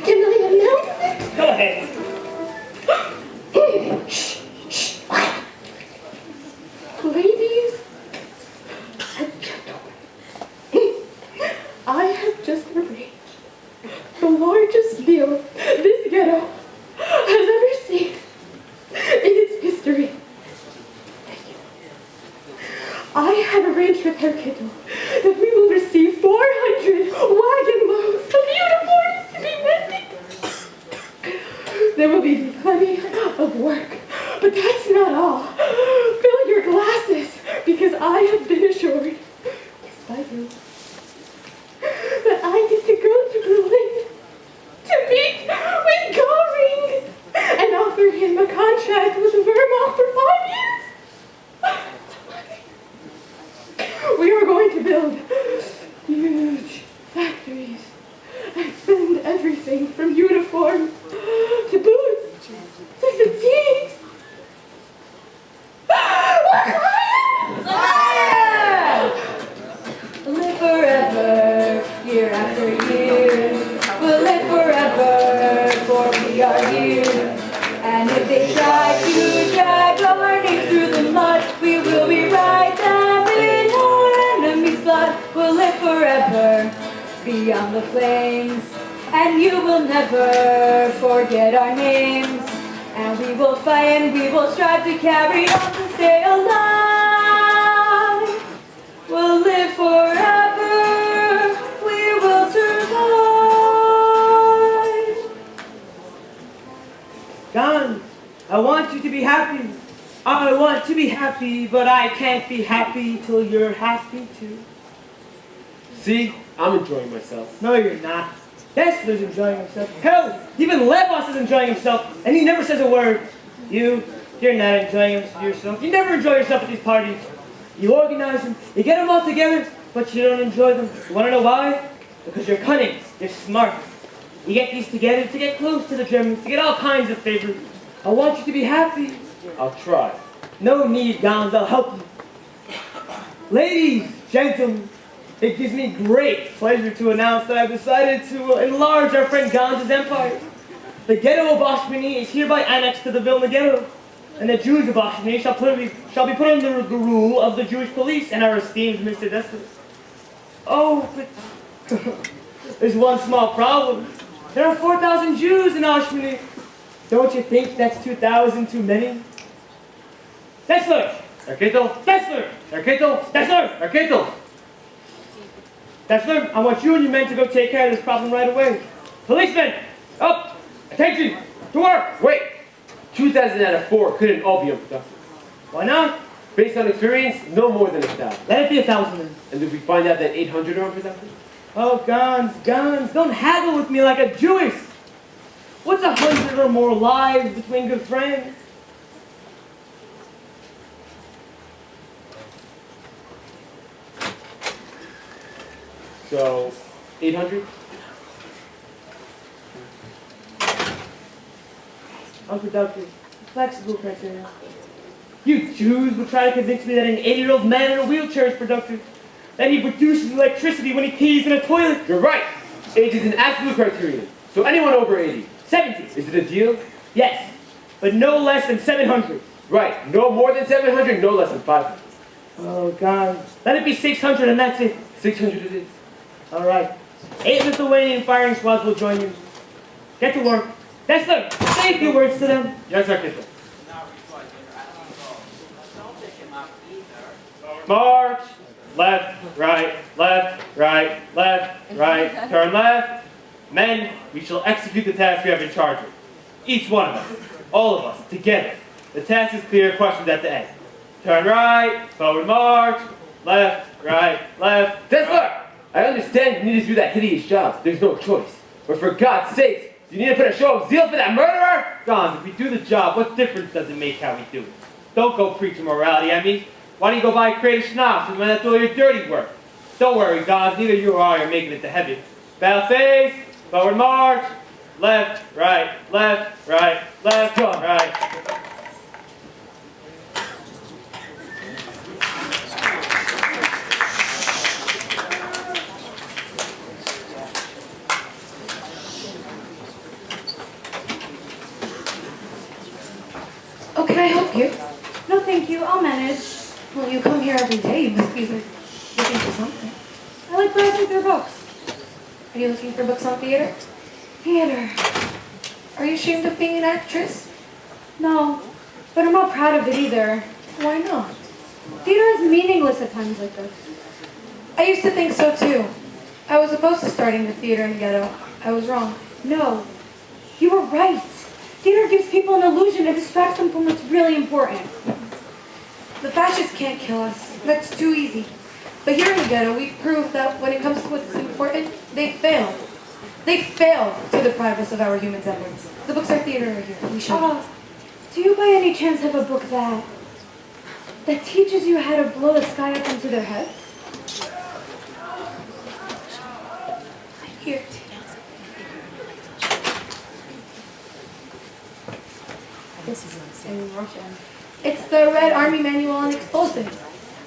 Can I announce it? Go ahead. Ladies and gentlemen, I have just arranged the largest deal this ghetto has ever seen in its history. I have arranged with Herr Ghetto that we will receive 400 wagon loads of uniforms to be mended. There will be plenty of work, but that's not all. Fill your glasses, because I have been assured, yes, by you, that I get to go to Berlin to meet with Goring and offer him a contract with Wehrmacht for 5 years. We are going to build huge factories and spend everything from uniforms to boots to fatigues. Live forever, year after year. We'll live forever, for we are here. And if they try to drag our names through the mud, we will rewrite them in our enemy's blood. We'll live forever, beyond the flames. And you will never forget our names. And we will fight and we will strive to carry on to stay alive. We'll live forever, we will survive. Gans, I want you to be happy. I want to be happy, but I can't be happy till you're happy too. See? I'm enjoying myself. No, you're not. Dessler's enjoying himself. Hell, even Lebos is enjoying himself, and he never says a word. You're not enjoying yourself. You never enjoy yourself at these parties. You organize them, you get them all together, but you don't enjoy them. You want to know why? Because you're cunning, you're smart. You get these together to get close to the Germans, to get all kinds of favors. I want you to be happy. I'll try. No need, Gans, I'll help you. Ladies, gentlemen, it gives me great pleasure to announce that I've decided to enlarge our friend Gans' empire. The ghetto of Oshmini is hereby annexed to the Vilna ghetto, and the Jews of Oshmini shall be put under the rule of the Jewish police and our esteemed Mr. Dessler. Oh, but there's one small problem. There are 4,000 Jews in Oshmini. Don't you think that's 2,000 too many? Dessler! Herr Ghetto? Dessler! Herr Ghetto? Dessler! Herr Ghetto? Dessler, I want you and your men to go take care of this problem right away. Policemen, up! Attention! To work! Wait! 2,000 out of 4 couldn't all be unproductive. Why not? Based on experience, no more than 1,000. Let it be 1,000 then. And did we find out that 800 are unproductive? Oh, Gans, don't haggle with me like a Jewess. What's 100 or more lives between good friends? So, 800? Unproductive, flexible criteria. You Jews would try to convince me that an 80-year-old man in a wheelchair is productive. That he produces electricity when he pees in a toilet. You're right! Age is an absolute criterion. So anyone over 80. 70. Is it a deal? Yes, but no less than 700. Right. No more than 700, no less than 500. Oh, God. Let it be 600 and that's it. 600 it is. All right. 8 Lithuanian firing squads will join you. Get to work. Dessler, say a few words to them. Yes, Herr Ghetto. March! Left, right, left, right, left, right, turn left. Men, we shall execute the task we have in charge of. Each one of us, all of us, together. The task is clear, questions at the end. Turn right, forward march, left, right, left. Dessler! I understand you need to do that hideous job. There's no choice. But for God's sake, you need to put a show of zeal for that murderer? Gons, if we do the job, what difference does it make how we do it? Don't go preaching morality at me. Why don't you go buy a crate of schnapps and let do all your dirty work? Don't worry, Gons, neither you or I are making it to heaven. Battle phase, forward march, left, right, left, right. Oh, can I help you? No, thank you. I'll manage. Well, you come here every day. You must be looking for something. I like browsing through books. Are you looking for books on theater? Theater. Are you ashamed of being an actress? No, but I'm not proud of it either. Why not? Theater is meaningless at times like this. I used to think so too. I was opposed to starting the theater in Ghetto. I was wrong. No, you were right. Theater gives people an illusion. It distracts them from what's really important. The fascists can't kill us. That's too easy. But here in the Ghetto, we've proved that when it comes to what's important, they fail. They fail to deprive us of our human semblance. The books are theater right here. We should. Do you by any chance have a book that teaches you how to blow the sky up into their heads? Here. This is in Russian. It's the Red Army Manual on Explosives.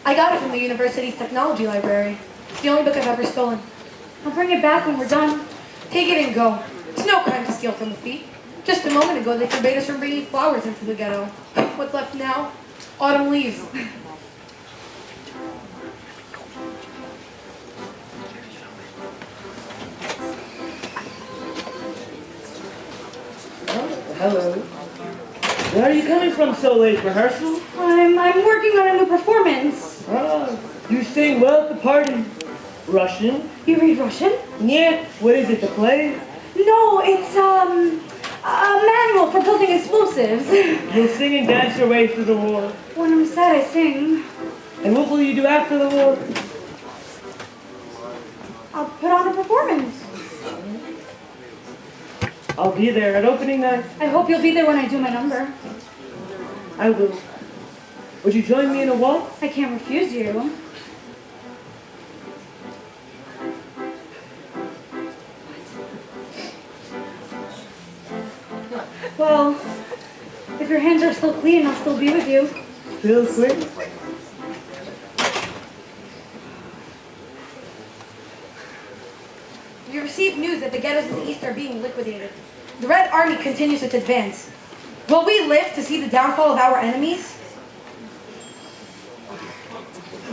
I got it from the university's technology library. It's the only book I've ever stolen. I'll bring it back when we're done. Take it and go. It's no crime to steal from the thief. Just a moment ago, they forbade us from bringing flowers into the Ghetto. What's left now? Autumn leaves. Oh, hello. Where are you coming from so late? Rehearsal? I'm working on a new performance. Oh, you sing well at the party. Russian? You read Russian? Yeah. What is it, the play? No, it's a manual for building explosives. You'll sing and dance your way through the war. When I'm sad, I sing. And what will you do after the war? I'll put on a performance. I'll be there at opening night. I hope you'll be there when I do my number. I will. Would you join me in a waltz? I can't refuse you. Well, if your hands are still clean, I'll still be with you. Still clean? We received news that the ghettos in the east are being liquidated. The Red Army continues its advance. Will we live to see the downfall of our enemies?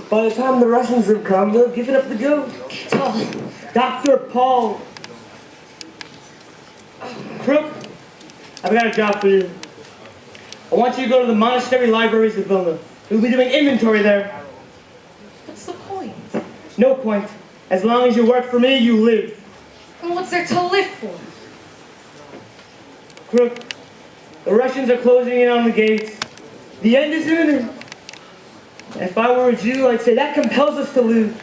By the time the Russians have come, they'll have given up the ghost. Ghetto. Dr. Paul. Crook, I've got a job for you. I want you to go to the monastery libraries of Vilna. We'll be doing inventory there. What's the point? No point. As long as you work for me, you live. And what's there to live for? Crook, the Russians are closing in on the gates. The end is imminent. If I were a Jew, I'd say that compels us to live.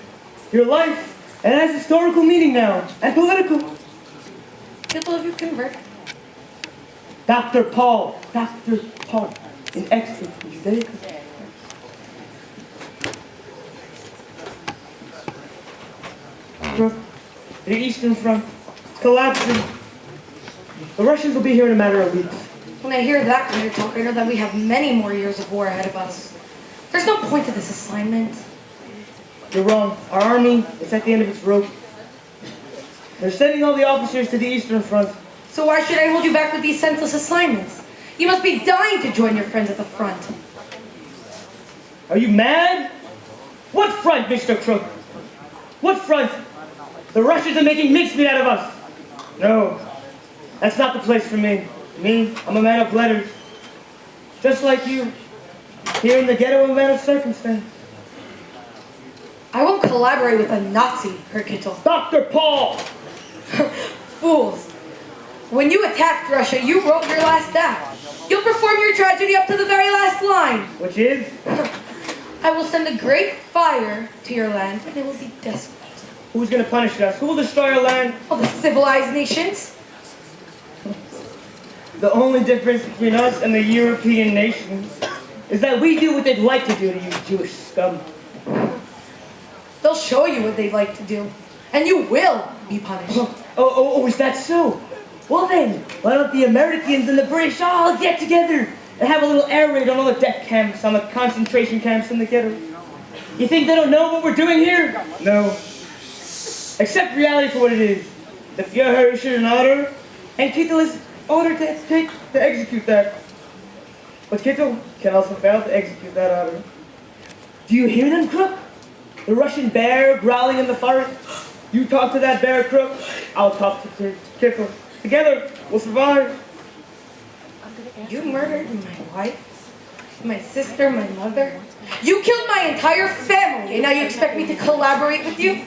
Your life, it has historical meaning now, and political. People have you converted? Dr. Paul, in excellence in Judaism. Crook, the Eastern Front, it's collapsing. The Russians will be here in a matter of weeks. When I hear that kind of talk, I know that we have many more years of war ahead of us. There's no point to this assignment. You're wrong. Our army is at the end of its rope. They're sending all the officers to the Eastern Front. So why should I hold you back with these senseless assignments? You must be dying to join your friends at the front. Are you mad? What front, Mr. Crook? What front? The Russians are making mincemeat out of us. No, that's not the place for me. Me, I'm a man of letters. Just like you. Here in the Ghetto, I'm a man of circumstance. I won't collaborate with a Nazi, Herr Kittel. Dr. Paul! Fools. When you attacked Russia, you wrote your last act. You'll perform your tragedy up to the very last line. Which is? I will send a great fire to your land, and it will be desolate. Who's going to punish us? Who will destroy our land? All the civilized nations. The only difference between us and the European nations is that we do what they'd like to do to you Jewish scum. They'll show you what they'd like to do. And you will be punished. Oh, is that so? Well then, why don't the Americans and the British all get together and have a little air raid on all the death camps, on the concentration camps in the ghetto? You think they don't know what we're doing here? No. Accept reality for what it is. The Führer issued an order, and Ghetto is ordered to execute that. But Ghetto can also fail to execute that order. Do you hear them, Crook? The Russian bear growling in the forest? You talk to that bear, Crook. I'll talk to Ghetto. Together, we'll survive. You murdered my wife, my sister, my mother. You killed my entire family, and now you expect me to collaborate with you?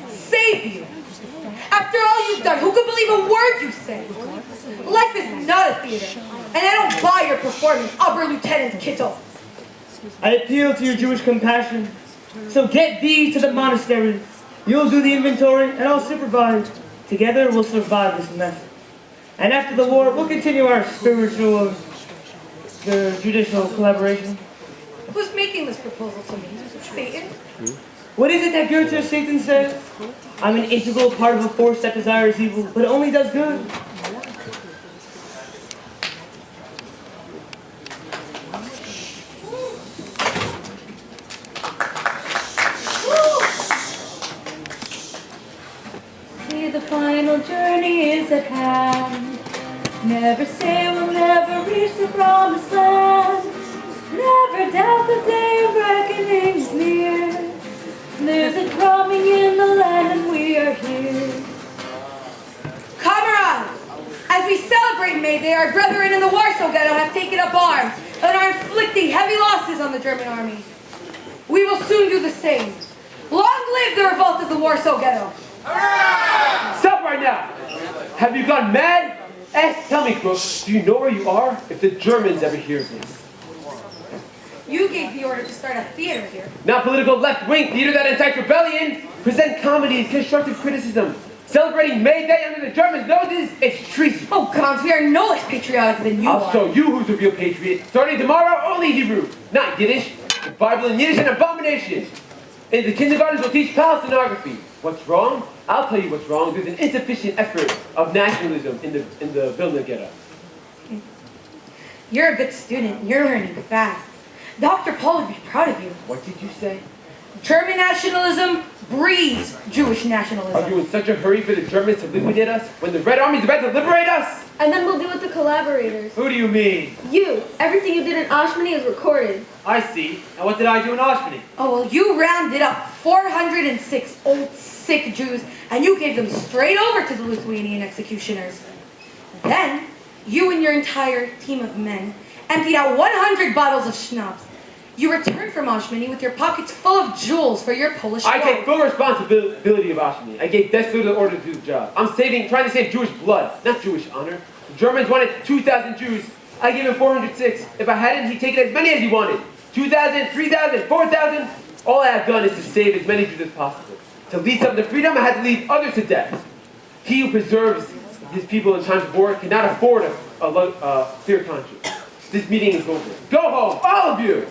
Save you. After all you've done, who could believe a word you say? Life is not a theater, and I don't buy your performance, Upper Lieutenant Kittle. I appeal to your Jewish compassion. So get thee to the monastery. You'll do the inventory, and I'll supervise. Together, we'll survive this mess. And after the war, we'll continue our spiritual, judicial collaboration. Who's making this proposal to me? Satan? What is it that Goethe Satan says? I'm an integral part of a force that desires evil, but only does good. See, the final journey is at hand. Never say we'll never reach the promised land. Never doubt the day of reckoning is near. There's a drumming in the land and we are here. Comrades, as we celebrate May Day, our brethren in the Warsaw Ghetto have taken up arms and are inflicting heavy losses on the German army. We will soon do the same. Long live the revolt of the Warsaw Ghetto! Stop right now! Have you gone mad? Tell me, Crook, do you know where you are? If the Germans ever hear of this. You gave the order to start a theater here. Not political left-wing theater that incites rebellion. Present comedies, constructive criticism. Celebrating May Day under the Germans' noses, it's treason. Oh, Gons, we are no less patriotic than you are. I'll show you who's a real patriot. Starting tomorrow, only Hebrew, not Yiddish. The Bible in Yiddish, an abomination. In the kindergartens, we'll teach Palestinography. What's wrong? I'll tell you what's wrong. There's an insufficient effort of nationalism in the Vilna Ghetto. You're a good student. You're learning fast. Dr. Paul would be proud of you. What did you say? German nationalism breeds Jewish nationalism. Are you in such a hurry for the Germans to liquidate us when the Red Army's about to liberate us? And then we'll do with the collaborators. Who do you mean? You. Everything you did in Oshmany is recorded. I see. And what did I do in Oshmany? Oh, well, you rounded up 406 old sick Jews and you gave them straight over to the Lithuanian executioners. Then, you and your entire team of men emptied out 100 bottles of schnapps. You returned from Oshmany with your pockets full of jewels for your Polish I wife. take full responsibility of Oshmany. I gave Dessler the order to do the job. I'm trying to save Jewish blood, not Jewish honor. The Germans wanted 2,000 Jews. I gave him 406. If I hadn't, he'd taken as many as he wanted. 2,000, 3,000, 4,000. All I have done is to save as many Jews as possible. To lead some to freedom, I had to lead others to death. He who preserves his people in times of war cannot afford a clear conscience. This meeting is over. Go home, all of you!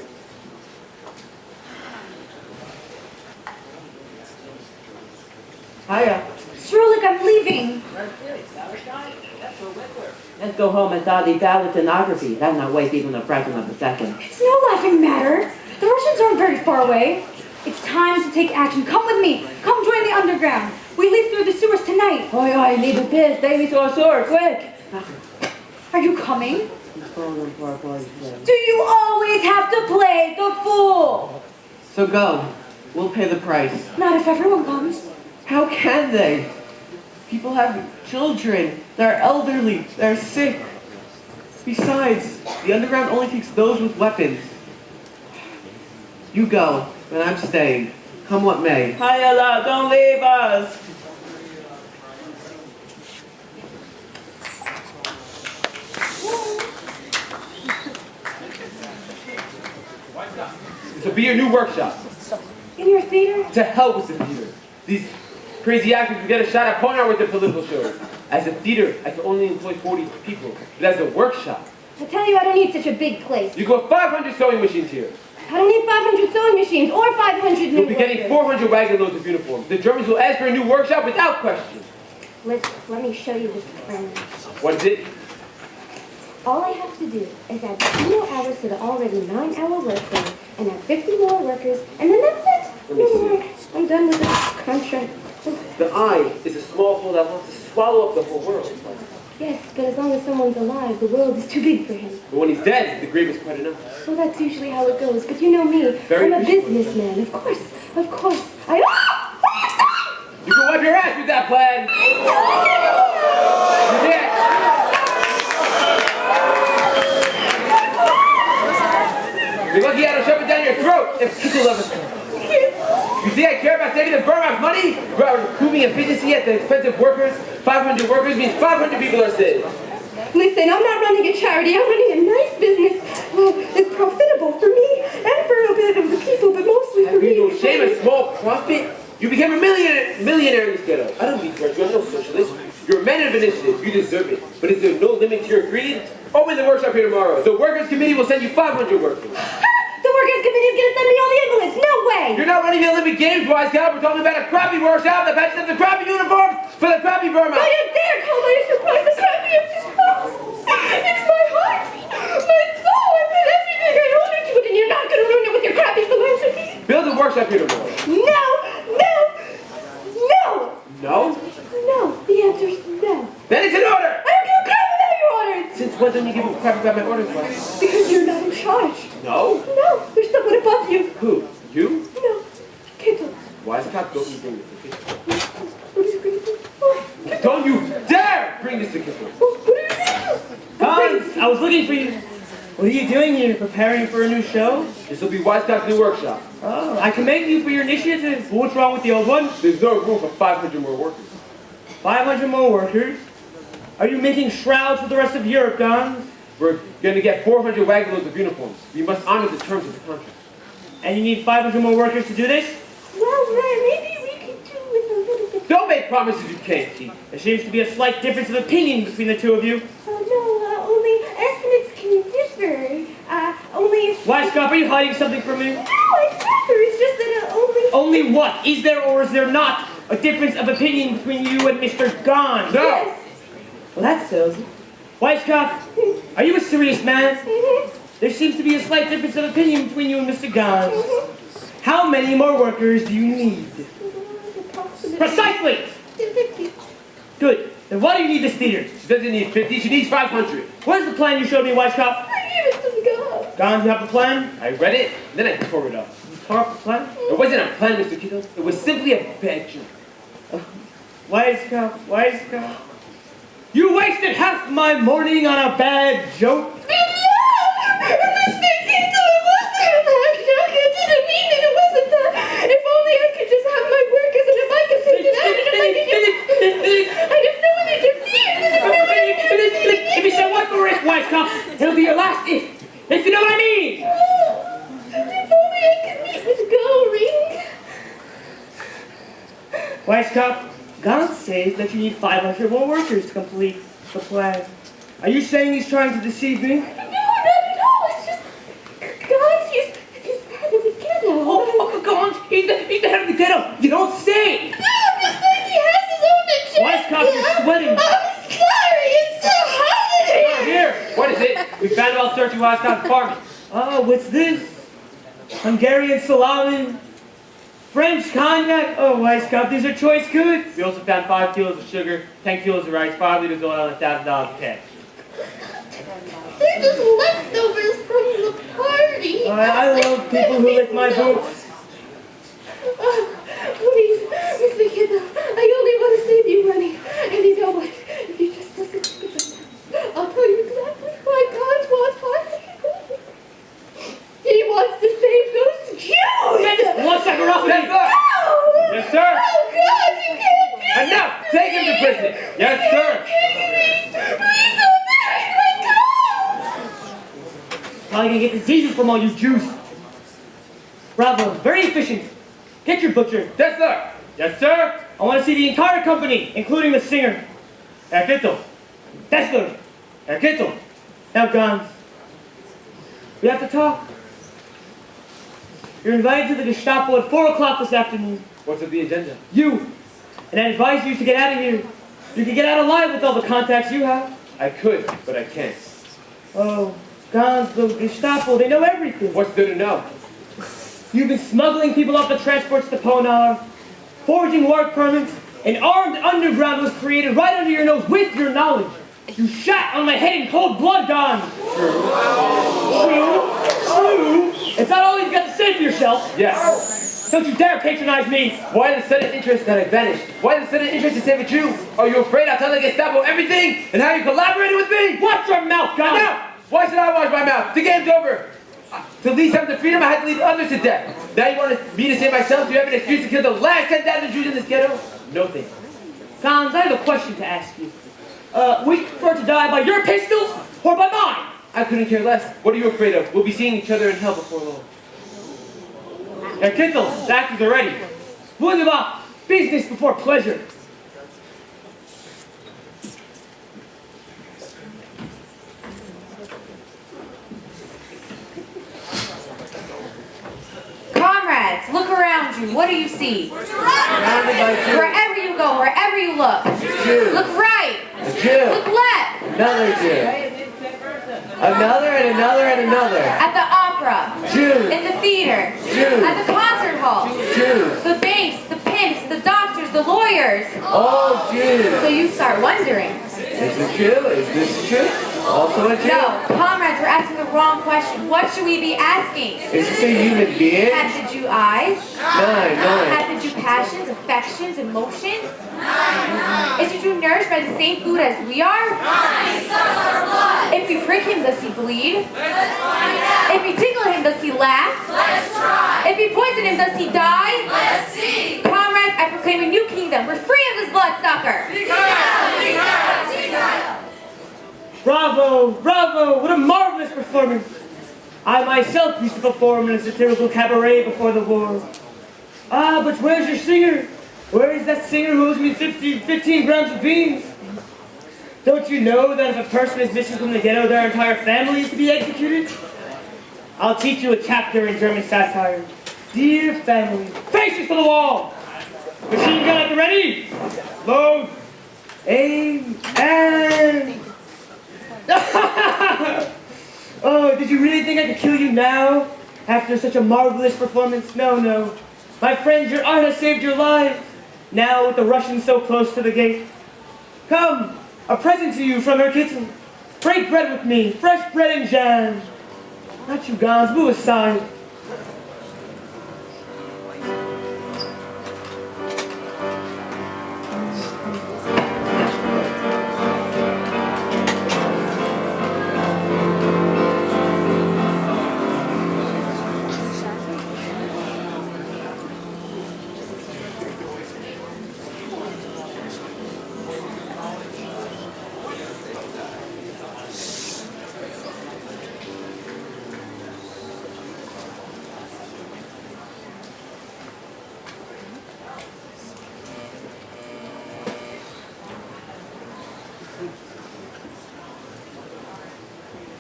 Hiya. Srulik, I'm leaving. Let's go home and study Palestinography. That'll not waste even a fraction of a second. It's no laughing matter. The Russians aren't very far away. It's time to take action. Come with me. Come join the underground. We leave through the sewers tonight. Oi, oi, need a piss. Take me to a sewer, quick. Are you coming? Do Do you always have to play the fool? So go. We'll pay the price. Not if everyone comes. How can they? People have children. They're elderly. They're sick. Besides, the underground only takes those with weapons. You go, and I'm staying. Come what may. Hayala, don't leave us. This will be your new workshop. In your theater? To hell with the theater. These Crazy actors will get a shot at point art with their political shows. As a theater, I can only employ 40 people. But as a workshop, I tell you, I don't need such a big place. you got 500 sewing machines here. I don't need 500 sewing machines or 500 new You'll be getting workers. 400 wagon loads of uniforms. The Germans will ask for a new workshop without question. Let me show you this plan. What is it? All I have to do is add 2 more hours to the already 9-hour workday and add 50 more workers, and then that's it. Let me No more. I'm done with this contract. The eye is a small hole that wants to swallow up the whole world. Yes, but as long as someone's alive, the world is too big for him. But when he's dead, the grave is quite enough. Well, that's usually how it goes. But you know me. Very I'm a visual. businessman. Of course. You can wipe your ass with that plan. You can't. You're lucky I don't shove it down your throat if Kittle ever comes. You think I care about saving the Burma's money? About improving efficiency at the expense of workers? 500 workers means 500 people are saved. Listen, I'm not running a charity. I'm running a nice business. It's profitable for me and for a bit of the people, but mostly for Have me. you no shame a small profit? You became a millionaire in this ghetto. I don't begrudge you. I'm no socialist. You're a man of initiative. You deserve it. But is there no limit to your greed? Open the workshop here tomorrow. The workers' committee will send you 500 workers. The workers' committee is going to send me all the invalids. No way! You're not running the Olympic Games, wise cow. We're talking about a crappy workshop that patches up the crappy uniforms for the crappy Burma. Don't you dare call my enterprise the crappy of this house. It's my heart, my soul. I put everything I own into it, and you're not going to ruin it with your crappy philanthropy. Build a workshop here tomorrow. No! No? No, the answer is no. Then it's an order! I don't give a crap about your orders! Since when don't you give a crap about my orders, wise? Because you're not in charge. No? No, there's someone above you. Who? You? No, Ghetto. Wise cow, don't you bring this to Kittle. What is Ghetto? Don't you dare bring this to Kittle. What are you doing? Hans, I was looking for you. What are you doing here? Preparing for a new show? This will be Wise Cow's new workshop. Oh, I commend you for your initiative. But what's wrong with the old one? There's no room for 500 more workers. 500 more workers? Are you making shrouds for the rest of Europe, Don? We're going to get 400 wagon loads of uniforms. We must honor the terms of the contract. And you need 500 more workers to do this? Well, maybe we could do with a little bit. Don't make promises you can't keep. There seems to be a slight difference of opinion between the two of you. Only estimates can differ. Only if... Weisskopf, are you hiding something from me? No, it's never. It's just that only... Only what? Is there or is there not a difference of opinion between you and Mr. Gahn? No! Yes. Well, that settles it. Weisskopf, are you a serious man? There seems to be a slight difference of opinion between you and Mr. Gahn. How many more workers do you need? Precisely! 50. Good. Then why do you need this theater? She doesn't need 50, she needs 500. What is the plan you showed me, Weisskopf? I gave it to God. Gahn, you have a plan? I read it, then I tore it up. You tore up the plan? It wasn't a plan, Mr. Kittle. It was simply a bad joke. Weisskopf. You wasted half my morning on a bad joke? Mr. Kittle, it wasn't a bad joke. I didn't mean that it wasn't that. If only I could just have my workers and if I could take it out and if I could... And if no one interferes and if no one interferes... If you say one more if, Weisskopf, it'll be your last if you know what I mean! If only I could meet with Goring. Weisskopf, Gahn says that you need 500 more workers to complete the plan. Are you saying he's trying to deceive me? No, not at all. It's just... God, he's head of the ghetto. Oh, Gahn, he's the head of the ghetto. You don't say! No, I'm just saying he has his own agenda. Weisskopf, you're sweating. I'm sorry. It's so hot in here. Here, what is it? We found it while searching Weisskopf's apartment. Oh, what's this? Hungarian salami? French cognac? Oh, Weisskopf, these are choice goods. We also found 5 kilos of sugar, 10 kilos of rice, 5 liters of oil, and $1,000 of cash. They're just leftovers from the party. I love people who lick my boots. Please, Mr. Ghetto, I only want to save you money. And you know what? If you just listen to me, I'll tell you exactly why God wants 500. He wants to save those Jews! One second, Ralph. Yes, sir! No! Yes, sir! Oh, God, you can't do it! Enough! Take him to prison! Yes, sir! Please don't take my God! Probably gonna get diseases from all you Jews. Bravo, very efficient. Get your butcher. Yes, sir! Yes, sir! I want to see the entire company, including the singer. Ghetto. Dessler. Ghetto. Now, Gans, we have to talk. You're invited to the Gestapo at 4 o'clock this afternoon. What's on the agenda? You. And I advise you to get out of here. You can get out alive with all the contacts you have. I could, but I can't. Oh, Gans, the Gestapo, they know everything. What's there to know? You've been smuggling people off the transports to Ponar, forging work permits. An armed underground was created right under your nose with your knowledge. You shot on my head in cold blood, Gans. True. It's not all you've got to say for yourself. Yes. Don't you dare patronize me. Why the sudden interest that I vanished? Why the sudden interest to save a Jew? Are you afraid I'll tell the Gestapo everything and how you collaborated with me? Watch your mouth, Gans. Now! Why should I wash my mouth? The game's over. To lead some to freedom, I had to lead others to death. Now you want me to save myself so you have an excuse to kill the last 10,000 Jews in this ghetto? No thanks. Gans, I have a question to ask you. Would you prefer to die by your pistols or by mine? I couldn't care less. What are you afraid of? We'll be seeing each other in hell before long. Herr Kittel, the actors are ready. Wunderbar. Business before pleasure. Comrades, look around you. What do you see? Surrounded by Jews. Wherever you go, wherever you look. Jew. Look right. A Jew. Look left. Another Jew. Another and another and another. At the opera. Jews. In the theater. Jews. At the concert hall. Jews. The banks, the pimps, the doctors, the lawyers. All Jews. So you start wondering. Is this Jew? Is this Jew? Also a Jew? No, comrades, we're asking the wrong question. What should we be asking? Is this a human being? Have the Jew eyes? Nine. Have the Jew passions, affections, emotions? Is the Jew nourished by the same food as we are? If we prick him, does he bleed? If we tickle him, does he laugh? If we poison him, does he die? Comrades, I proclaim a new kingdom. We're free of this bloodsucker. Bravo, bravo, what a marvelous performance. I myself used to perform in a satirical cabaret before the war. Ah, but where's your singer? Where is that singer who owes me 15 grams of beans? Don't you know that if a person is missing from the ghetto, their entire family is to be executed? I'll teach you a chapter in German satire. Dear family, faces to the wall! Machine gun at the ready! Load! Aim! And... Oh, did you really think I could kill you now? After such a marvelous performance? No, no. My friends, your art has saved your lives. Now with the Russians so close to the gate. Come, a present to you from her kitchen. Break bread with me, fresh bread and jam. Not you, Gans, move aside.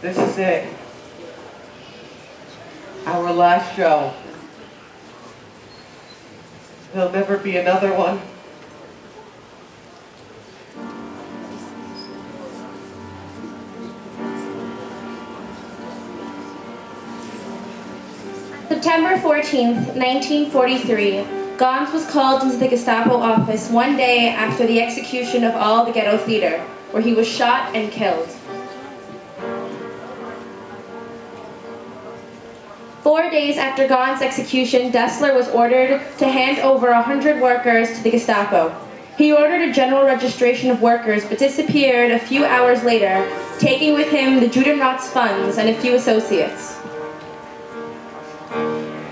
This is it. Our last show. There'll never be another one. September 14th, 1943, Gans was called into the Gestapo office one day after the execution of all the Ghetto theater, where he was shot and killed. 4 days after Gans' execution, Dessler was ordered to hand over 100 workers to the Gestapo. He ordered a general registration of workers, but disappeared a few hours later, taking with him the Judenrat's funds and a few associates.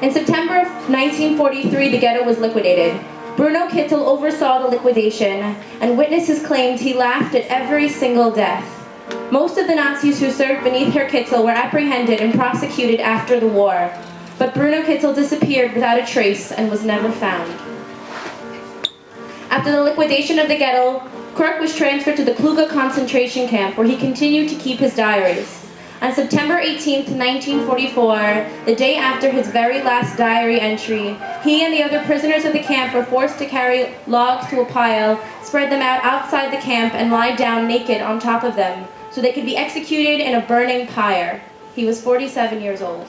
In September of 1943, the ghetto was liquidated. Bruno Kittel oversaw the liquidation, and witnesses claimed he laughed at every single death. Most of the Nazis who served beneath Herr Kittel were apprehended and prosecuted after the war, but Bruno Kittel disappeared without a trace and was never found. After the liquidation of the ghetto, Kirk was transferred to the Kluge concentration camp, where he continued to keep his diaries. On September 18, 1944, the day after his very last diary entry, he and the other prisoners of the camp were forced to carry logs to a pile, spread them out outside the camp, and lie down naked on top of them, so they could be executed in a burning pyre. He was 47 years old.